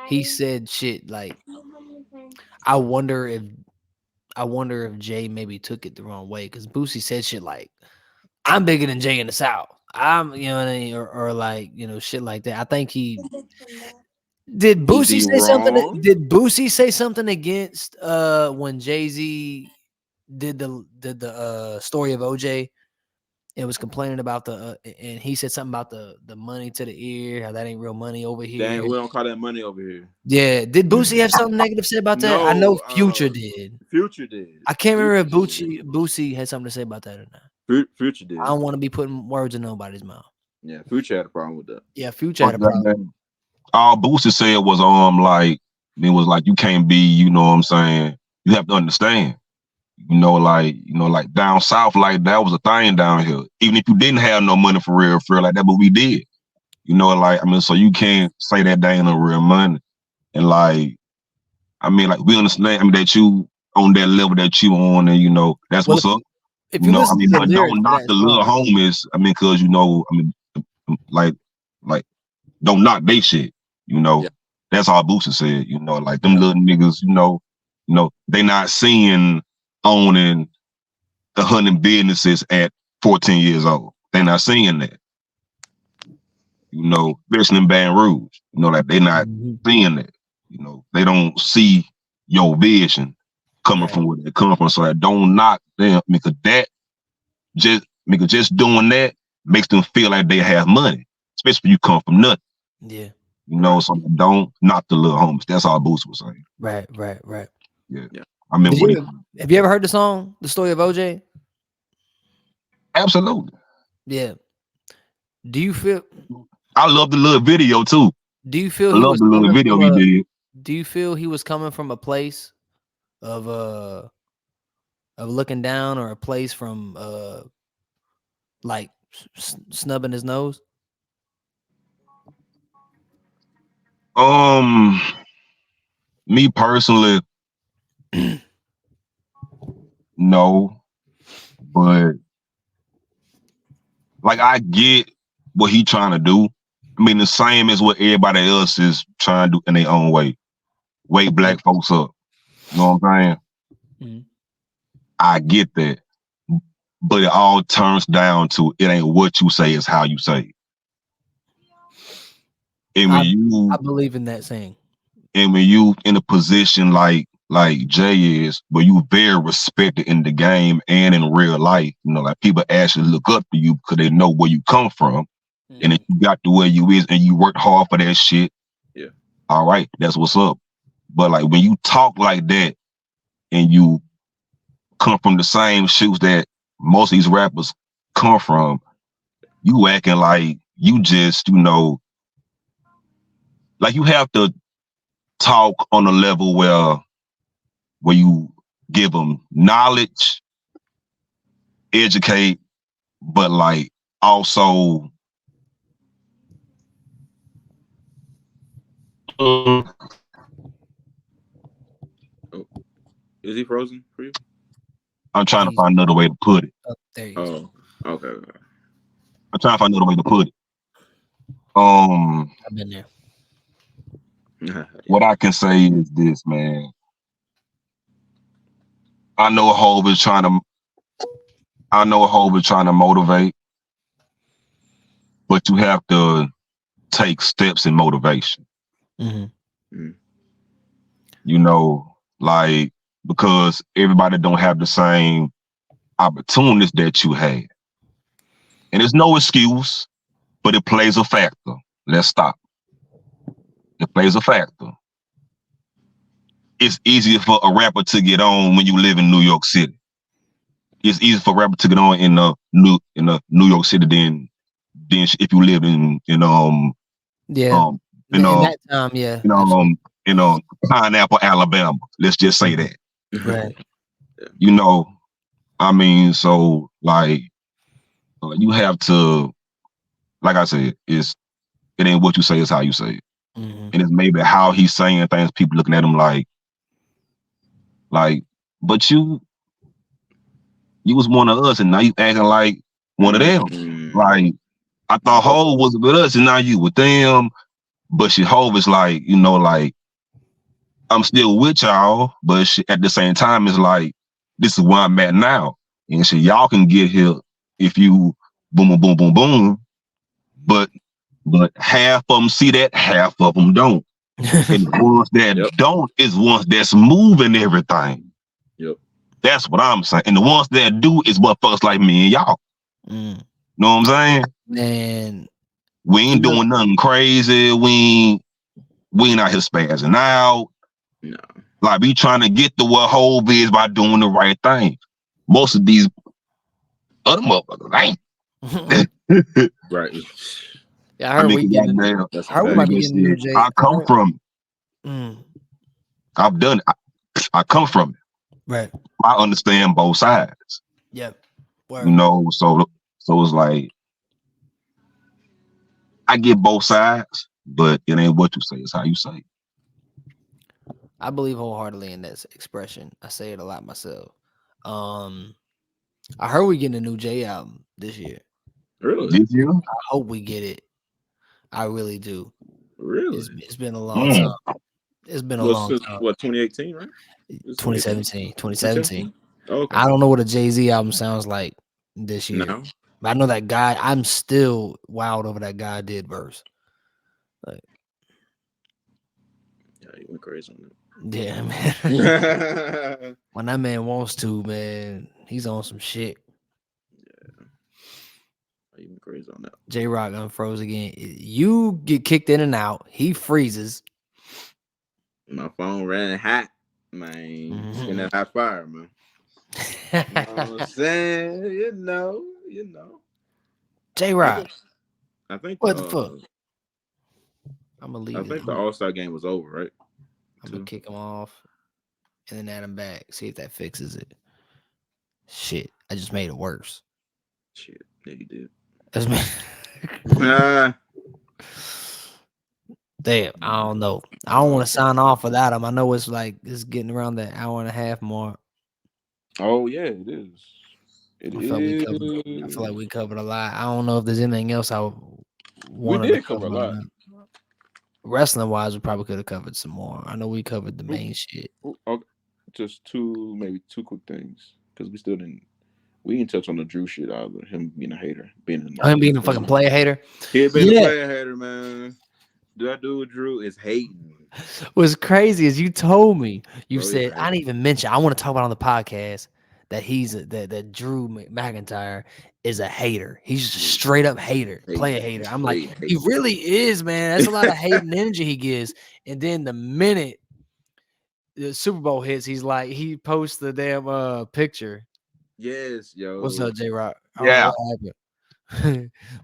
he said shit like, I wonder if Jay maybe took it the wrong way, because Boosie said shit like, I'm bigger than Jay in the South. I'm, you know what I mean, or like, you know, shit like that. I think he did. Boosie say something? Did Boosie say something against when Jay-Z did the story of OJ? It was complaining about and he said something about the money to the ear, how that ain't real money over here. We don't call that money over here. Yeah. Did Boosie have something negative to say about that? No, I know Future did. Future did. I can't remember if Boosie had something to say about that or not. Future did. I don't want to be putting words in nobody's mouth. Yeah, Future had a problem with that. Yeah, Future had a problem. All Boosie said was like, it was like, you can't be, you know what I'm saying? You have to understand. You know, like down south, like that was a thing down here. Even if you didn't have no money for real, like that, but we did. You know, like, I mean, so you can't say that they ain't no real money. And like, I mean, like, we understand, I mean, that you on that level that you on, and you know, that's what's up. If you know, I mean, but don't knock the little homies. I mean, cause you know, I mean, like, don't knock they shit. You know, that's all Boosie said. You know, like them little niggas. You know, they not seeing owning 100 businesses at 14 years old. They not seeing that. You know, especially in Baton Rouge. You know, like they not seeing that. You know, they don't see your vision coming from where they come from. So I don't knock them, because just doing that makes them feel like they have money, especially when you come from nothing. Yeah. You know, so don't knock the little homies. That's all Boosie was saying. Right. Yeah. I mean, have you ever heard the song, The Story of OJ? Absolutely. Yeah. Do you feel? I love the little video too. Do you feel? I love the little video he did. Do you feel he was coming from a place of looking down, or a place from like snubbing his nose? Me personally, no, but like I get what he trying to do. I mean, the same as what everybody else is trying to do in their own way. Wake black folks up. You know what I'm saying? Mm-hmm. I get that. But it all turns down to, it ain't what you say, it's how you say it. And when I believe in that saying. And when you in a position like Jay is, where you very respected in the game and in real life, you know, like people actually look up to you because they know where you come from. Mm-hmm. And if you got to where you is and you worked hard for that shit, yeah, all right, that's what's up. But like when you talk like that and you come from the same shoes that most of these rappers come from, you acting like you just, like you have to talk on a level where you give them knowledge, educate, but like also Is he frozen for you? I'm trying to find another way to put it. There you go. Oh, okay. I'm trying to find another way to put it. I've been there. What I can say is this, man. I know Hov is trying to motivate, but you have to take steps in motivation. Mm-hmm. Like, because everybody don't have the same opportunities that you had. And there's no excuse, but it plays a factor. Let's stop. It plays a factor. It's easier for a rapper to get on when you live in New York City. It's easier for a rapper to get on in New York City than if you live in that time, yeah. Pineapple, Alabama. Let's just say that. Right. I mean, so like you have to, like I said, it ain't what you say, it's how you say it. Mm-hmm. And it's maybe how he's saying things, people looking at him like, but you was one of us and now you acting like one of them. Like, I thought Hov was with us and now you with them. But Hov is like, like, I'm still with y'all, but at the same time, it's like, this is where I'm at now. And y'all can get here if you boom, boom, boom, boom, boom. But half of them see that, half of them don't. And the ones that don't is ones that's moving everything. Yep. That's what I'm saying. And the ones that do is motherfuckers like me and y'all. Know what I'm saying? Man. We ain't doing nothing crazy. We ain't out here spazzing out. No. Like, we trying to get to what Hov is by doing the right thing. Most of these other motherfuckers ain't. Right. Yeah, I heard we might be getting new J. I come from it. I've done it. I come from it. Right. I understand both sides. Yep. So it's like, I get both sides, but it ain't what you say, it's how you say it. I believe wholeheartedly in that expression. I say it a lot myself. I heard we getting a new J album this year. Really? This year? I hope we get it. I really do. Really? It's been a long time. It's been a long time. What, 2018, right? 2017. Okay. I don't know what a Jay-Z album sounds like this year. No. But I know that guy, I'm still wild over that guy did verse. Like, yeah, he went crazy on that. Yeah, man. When that man wants to, man, he's on some shit. Yeah. He went crazy on that. J-Rock unfroze again. You get kicked in and out. He freezes. My phone ran hot, man. Spin that hot fire, man. You know what I'm saying? You know. J-Rock. I think what the fuck? I'm gonna leave. I think the All-Star game was over, right? I'm gonna kick him off and then add him back. See if that fixes it. Shit, I just made it worse. Shit, yeah, you did. Damn, I don't know. I don't want to sign off without him. I know it's getting around that hour and a half mark. Oh yeah, it is. I feel like we covered a lot. I don't know if there's anything else we did cover a lot. Wrestling wise, we probably could have covered some more. I know we covered the main shit. Just maybe two quick things because we didn't touch on the Drew shit either. Him being a hater, being a fucking player hater. He had been a player hater, man. That dude Drew is hating. What's crazy is you told me said I didn't even mention. I want to talk about on the podcast that that Drew McIntyre is a hater. He's just a straight up hater, player hater. I'm like, he really is, man. That's a lot of hate and energy he gives. And then the minute the Super Bowl hits, he's like, he posts the damn picture. Yes, yo. What's up, J-Rock? Yeah.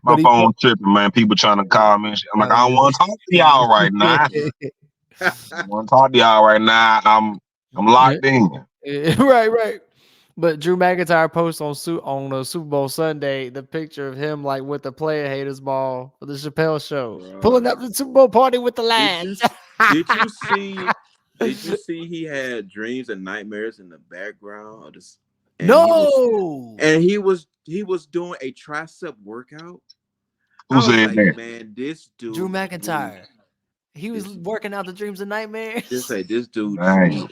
My phone tripping, man. People trying to call me. I'm like, I don't want to talk to y'all right now. I want to talk to y'all right now. I'm locked in. Right. But Drew McIntyre posts on the Super Bowl Sunday the picture of him like with the player haters ball for the Chappelle show, pulling up the Super Bowl party with the lads. Did you see? Did you see he had dreams and nightmares in the background of this? And he was doing a tricep workout. Who said that? Man, this dude, Drew McIntyre. He was working out the dreams and nightmares. This dude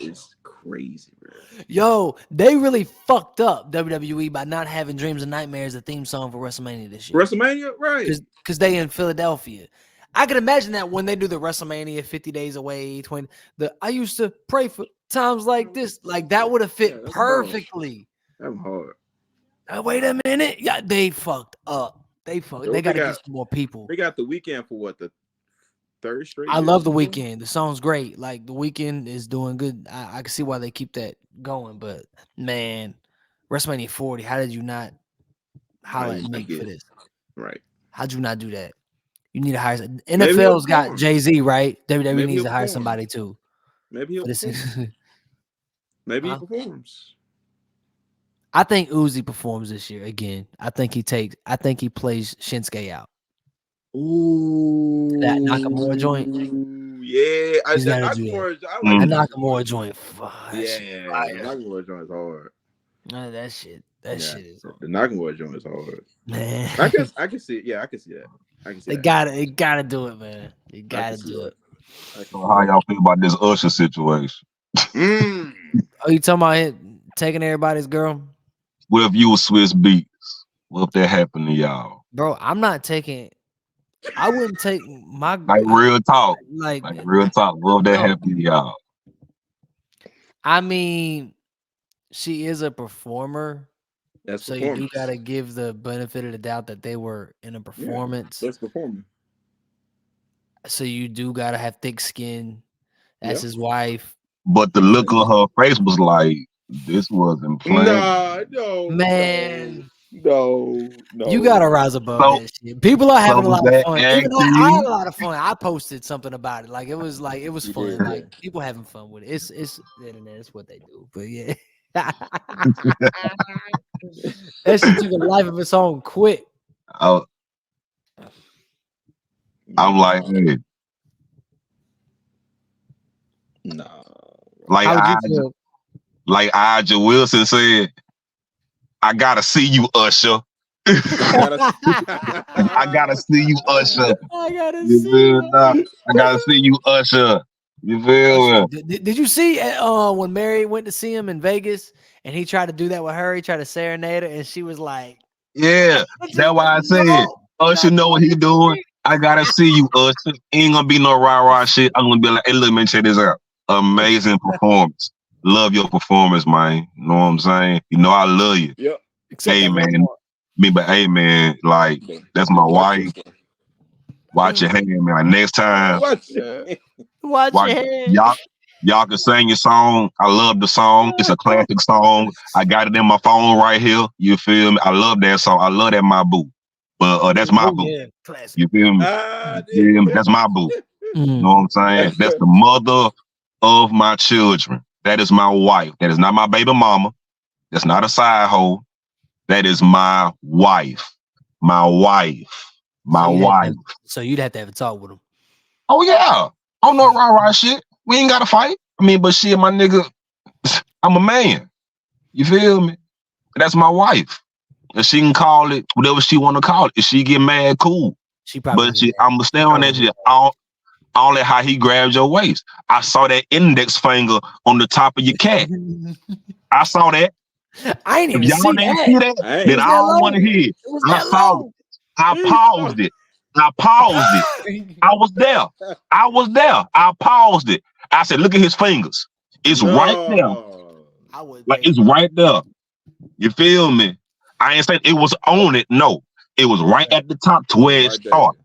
is crazy, bro. Yo, they really fucked up WWE by not having Dreams and Nightmares the theme song for WrestleMania this year. WrestleMania, right? Because they in Philadelphia. I can imagine that when they do the WrestleMania 50 days away, 20. I used to pray for times like this. Like that would have fit perfectly. That's hard. Wait a minute. Yeah, they fucked up. They got to get some more people. They got the weekend for what, the third straight? I love the weekend. The song's great. Like the weekend is doing good. I can see why they keep that going. But man, WrestleMania 40. How did you not holler at me for this? Right. How'd you not do that? You need to hire. NFL's got Jay-Z, right? WWE needs to hire somebody too. Maybe he'll perform. Maybe he performs. I think Uzi performs this year again. I think he plays Shinsuke out. Ooh, that Nakamura joint. Yeah, that Nakamura joint. Yeah, Nakamura joint is hard. That shit is hard. The Nakamura joint is hard. Man, I can see it. Yeah, I can see that. They gotta do it, man. You gotta do it. How y'all feel about this Usher situation? Oh, you talking about taking everybody's girl? What if you were Swiss Beats? What if that happened to y'all? Bro, I'm not taking. I wouldn't take my real talk. Like real talk. What if that happened to y'all? I mean, she is a performer. So you do gotta give the benefit of the doubt that they were in a performance. That's performing. So you do gotta have thick skin. That's his wife. But the look on her face was like, this wasn't planned. Nah, no, man. No. You gotta rise above that shit. People are having a lot of fun. Even I had a lot of fun. I posted something about it. Like it was fun. Yeah. Like people having fun with it. It's the internet. It's what they do. But yeah. That shit took a life of its own quick. I'm like, hey. No. Like Aja Wilson said, I gotta see you, Usher. I gotta see you, Usher. I gotta see you, Usher. You feel me? Did you see when Mary went to see him in Vegas and he tried to do that with her? He tried to serenade her and she was like, yeah, that's why I said Usher know what he doing. I gotta see you, Usher. Ain't gonna be no rah-rah shit. I'm gonna be like, hey, look, man, check this out. Amazing performance. Love your performance, man. You know what I'm saying? You know I love you. Yep. Hey, man. Hey, man, like, that's my wife. Watch your hand, man. Like, next time. Watch your hand. Y'all can sing your song. I love the song. It's a classic song. I got it in my phone right here. You feel me? I love that song. I love that My Boo. But that's my boo. Yeah, you feel me? That's my boo. You know what I'm saying? That's the mother of my children. That is my wife. That is not my baby mama. That's not a side hoe. That is my wife. My wife. So you'd have to have a talk with him. Oh, yeah. I don't know rah-rah shit. We ain't got to fight. I mean, but shit, my nigga, I'm a man. You feel me? That's my wife. And she can call it whatever she want to call it. If she get mad, cool. I'm going to stay on that shit. Only how he grabbed your waist. I saw that index finger on the top of your cat. I saw that. I ain't even if y'all didn't see that, then I don't want to hear it. I saw it. I paused it. I was there. I paused it. I said, look at his fingers. It's right there. It's right there. You feel me? I ain't saying it was on it. No. It was right at the top to where it started.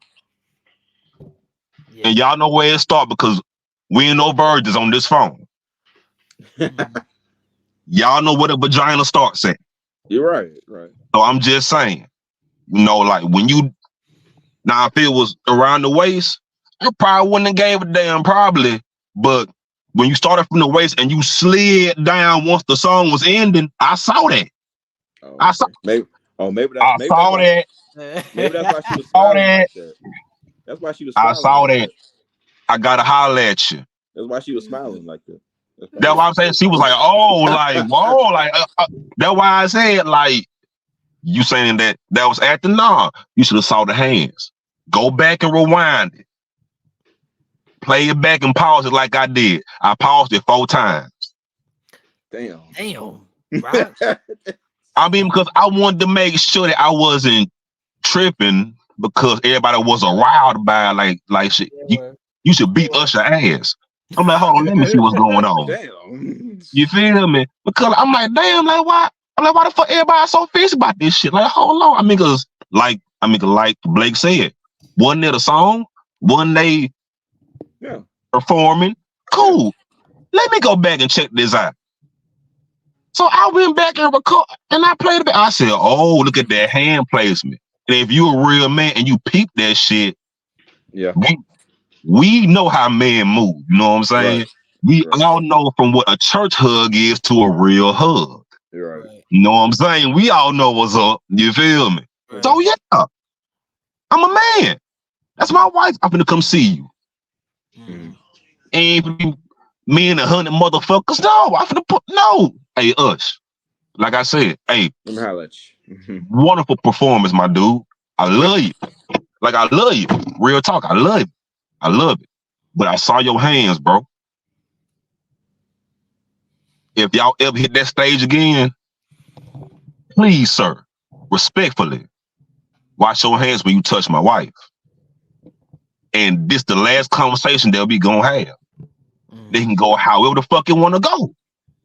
Yeah. And y'all know where it started because we ain't no virgins on this phone. Y'all know where the vagina starts at. You're right. So I'm just saying, like when you now if it was around the waist, I probably wouldn't have gave a damn probably. But when you started from the waist and you slid down once the song was ending, I saw that. Oh, I saw. maybe I saw that. Maybe that's why she was Saw smiling that. like that. That's why she was I smiling saw like that. I gotta holler at you. That's why she was smiling like that. That's why I'm saying she was like, oh, like, whoa, like, that's why I said, like, you saying that was acting? Nah, you should have saw the hands. Go back and rewind it. Play it back and pause it like I did. I paused it 4 times. Damn. Right? I mean, because I wanted to make sure that I wasn't tripping because everybody was aroused by like shit. You should beat Usher ass. I'm like, hold on, let me see what's going on. Damn. You feel me? Because I'm like, damn, like why? I'm like, why the fuck everybody so pissed about this shit? Like, hold on. I mean, like Blake said, wasn't it a song? Wasn't they performing? Cool. Let me go back and check this out. So I went back and record, and I played it back. I said, oh, look at that hand placement. And if you a real man and you peep that shit, we know how men move. You know what I'm saying? Right. We all know from what a church hug is to a real hug. Right. You know what I'm saying? We all know what's up. You feel me? Right. So yeah, I'm a man. That's my wife. I'm gonna come see you. Ain't me and 100 motherfuckers. No, I'm gonna put no. Hey, Ush. Like I said, hey, let me holler at you. Wonderful performance, my dude. I love you. Like I love you. Real talk. I love it. I love it. But I saw your hands, bro. If y'all ever hit that stage again, please, sir, respectfully, wash your hands when you touch my wife. And this the last conversation that we gonna have. They can go however the fuck you want to go.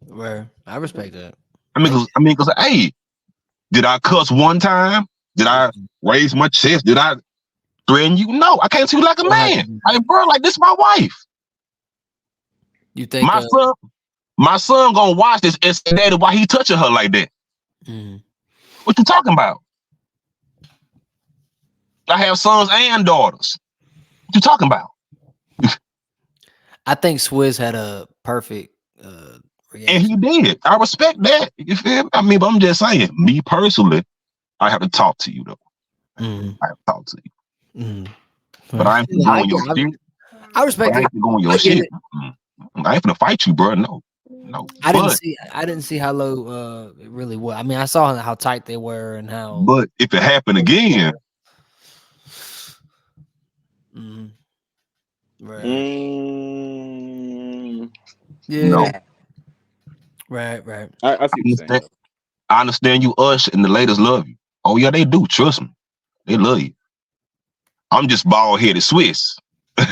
Right. I respect that. I mean, cause hey, did I cuss one time? Did I raise my chest? Did I threaten you? No, I came to you like a man. Like, bro, like this is my wife. You think my son gonna watch this and say, Daddy, why he touching her like that? What you talking about? I have sons and daughters. What you talking about? I think Swizz had a perfect reaction. And he did. I respect that. You feel me? I mean, but I'm just saying, me personally, I have to talk to you though. I have to talk to you. But I ain't going your shit. I respect it. I ain't going your shit. I ain't gonna fight you, bro. No. I didn't see how low it really was. I mean, I saw how tight they were and how. But if it happened again, right. Yeah. No. Right. I see what you're saying. I understand you, Ush, and the ladies love you. Oh yeah, they do. Trust me, they love you. I'm just bald-headed Swiss. You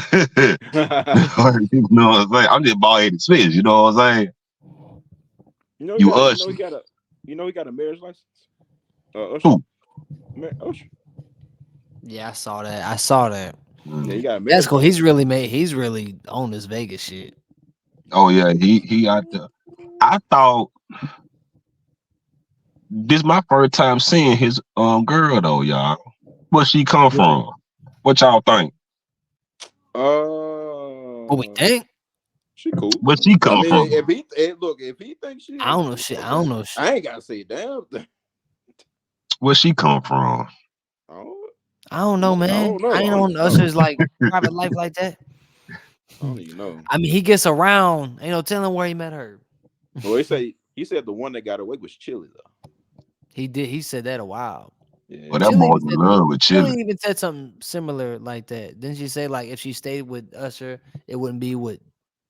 know what I'm saying? I'm just bald-headed Swiss. You know what I'm saying? You know he got a marriage license. Usher. Usher. Yeah, I saw that. Yeah, he got a marriage. That's cool. He's really on this Vegas shit. Oh yeah, he out there. I thought this is my first time seeing his girl though, y'all. Where she come from? What y'all think? What we think? She cool. Where she come from? If he thinks she, I don't know shit. I ain't gotta say damn. Where she come from? I don't know, man. I ain't on Usher's like private life like that. I don't even know. I mean, he gets around. Ain't no telling where he met her. Well, he said the one that got away was Chili though. He did. He said that a while. Yeah. Well, that boy's in love with Chili. Chili even said something similar like that. Didn't she say like if she stayed with Usher, it wouldn't be what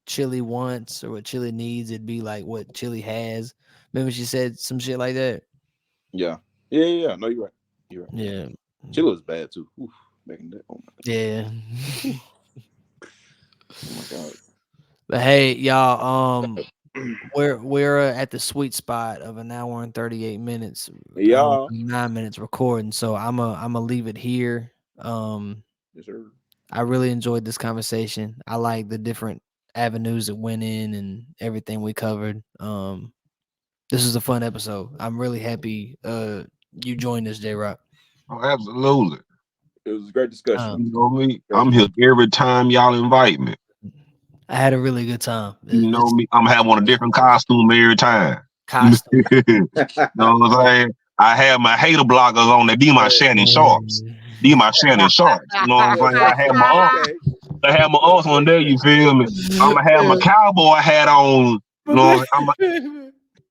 Chili wants or what Chili needs. It'd be like what Chili has. Remember she said some shit like that. Yeah. No, you're right. Yeah. Chili was bad too. Oof, back in that. Oh my God. Yeah. Oh my God. But hey, y'all, we're at the sweet spot of an hour and 38 minutes. 9 minutes recording. So I'm a leave it here. Yes, sir. I really enjoyed this conversation. I like the different avenues that went in and everything we covered. This was a fun episode. I'm really happy you joined us, J-Rock. Oh, absolutely. It was a great discussion. You know me? I'm here every time y'all invite me. I had a really good time. You know me? I'm having on a different costume every time. Costume. You know what I'm saying? I have my hater blockers on. They be my Shannon Sharps. Be my Shannon Sharps. You know what I'm saying? I have my arms on there. You feel me? I'm gonna have my cowboy hat on. You know, I'm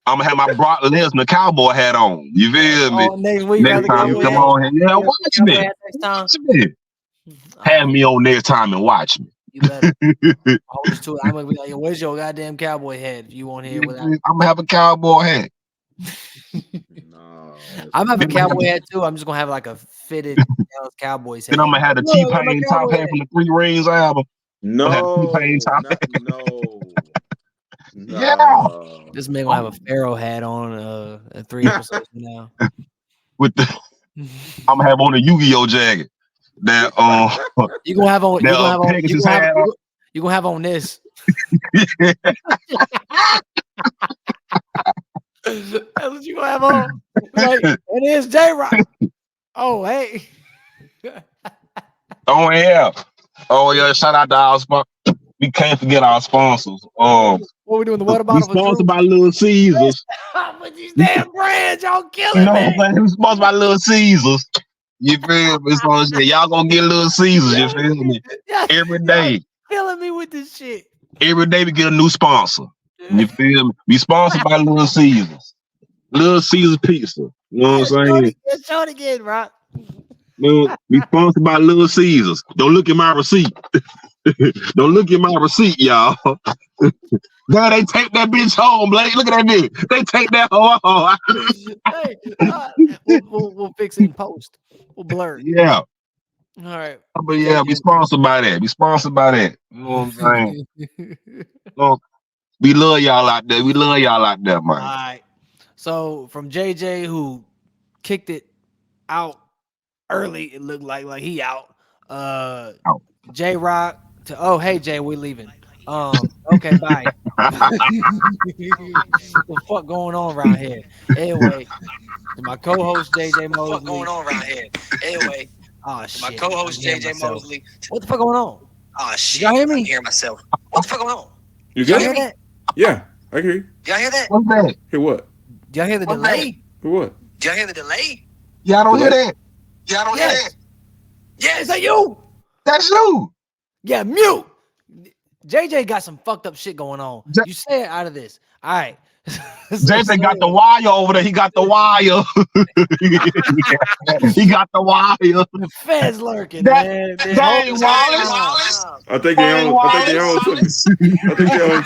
gonna have my Brock Lesnar cowboy hat on. You feel me? Next week, Next time you come on here, yeah, watch me. Watch me. Have me on next time and watch me. You better. Hold us to it. I'm gonna be like, where's your goddamn cowboy hat? If you want here without, I'm gonna have a cowboy hat. No, I'm gonna have a cowboy hat too. I'm just gonna have like a fitted Cowboys hat. Then I'm gonna have the T-Pain top hat from the 3 Rings album. No. Yeah. This man gonna have a Pharaoh hat on 3 episodes from now. With the I'm gonna have on a Yu-Gi-Oh jacket. That you gonna have on you gonna have on this. That's what you gonna have on. Like, it is J-Rock. Oh, hey. Oh yeah, shout out to our sponsors. We can't forget our sponsors. What we doing? The water bottle? We sponsored by Little Caesars. With these damn brands, y'all killing me. We sponsored by Little Caesars. You feel me? So y'all gonna get Little Caesars. You feel me? Every day. Killing me with this shit. Every day we get a new sponsor. You feel me? We sponsored by Little Caesars. Little Caesars Pizza. You know what I'm saying? Show it again, Rock. We sponsored by Little Caesars. Don't look at my receipt. Don't look at my receipt, y'all. Now they take that bitch home, Blake. Look at that bitch. They take that home. Hey, we'll fix it in post. We'll blur it. Yeah. All right. But yeah, we sponsored by that. We sponsored by that. You know what I'm saying? We love y'all out there. We love y'all out there, man. All right. So from JJ, who kicked it out early, it looked like he out. J Rock to hey Jay, we're leaving. Okay, bye. What the fuck going on around here? Anyway, to my co-host JJ Mosley. What going on around here? Anyway, shit. my co-host JJ Mosley. What the fuck going on? Oh shit! Y'all hear me? I hear myself. What the fuck going on? You Y'all good? hear that? Yeah, I hear you. Y'all hear that? What's that? Hear what? Do y'all hear the delay? Hear what? Y'all hear the delay? Y'all don't hear that? Y'all don't hear that? Yes. Is that you? That's you. Yeah, mute. JJ got some fucked up shit going on. You say it out of this. All right. JJ got the wire over there. He got the wire. He got the wire. The feds lurking, man. Dang, Wallace. I think they own. I think they own.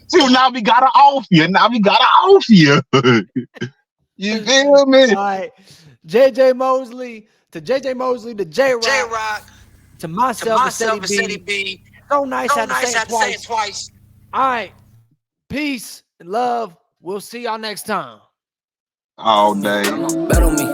See, now we got an off here. You feel me? All right. JJ Mosley to JJ Mosley to J Rock to myself and City B. So nice to say it twice. All right. Peace and love. We'll see y'all next time. All day. Bet on me.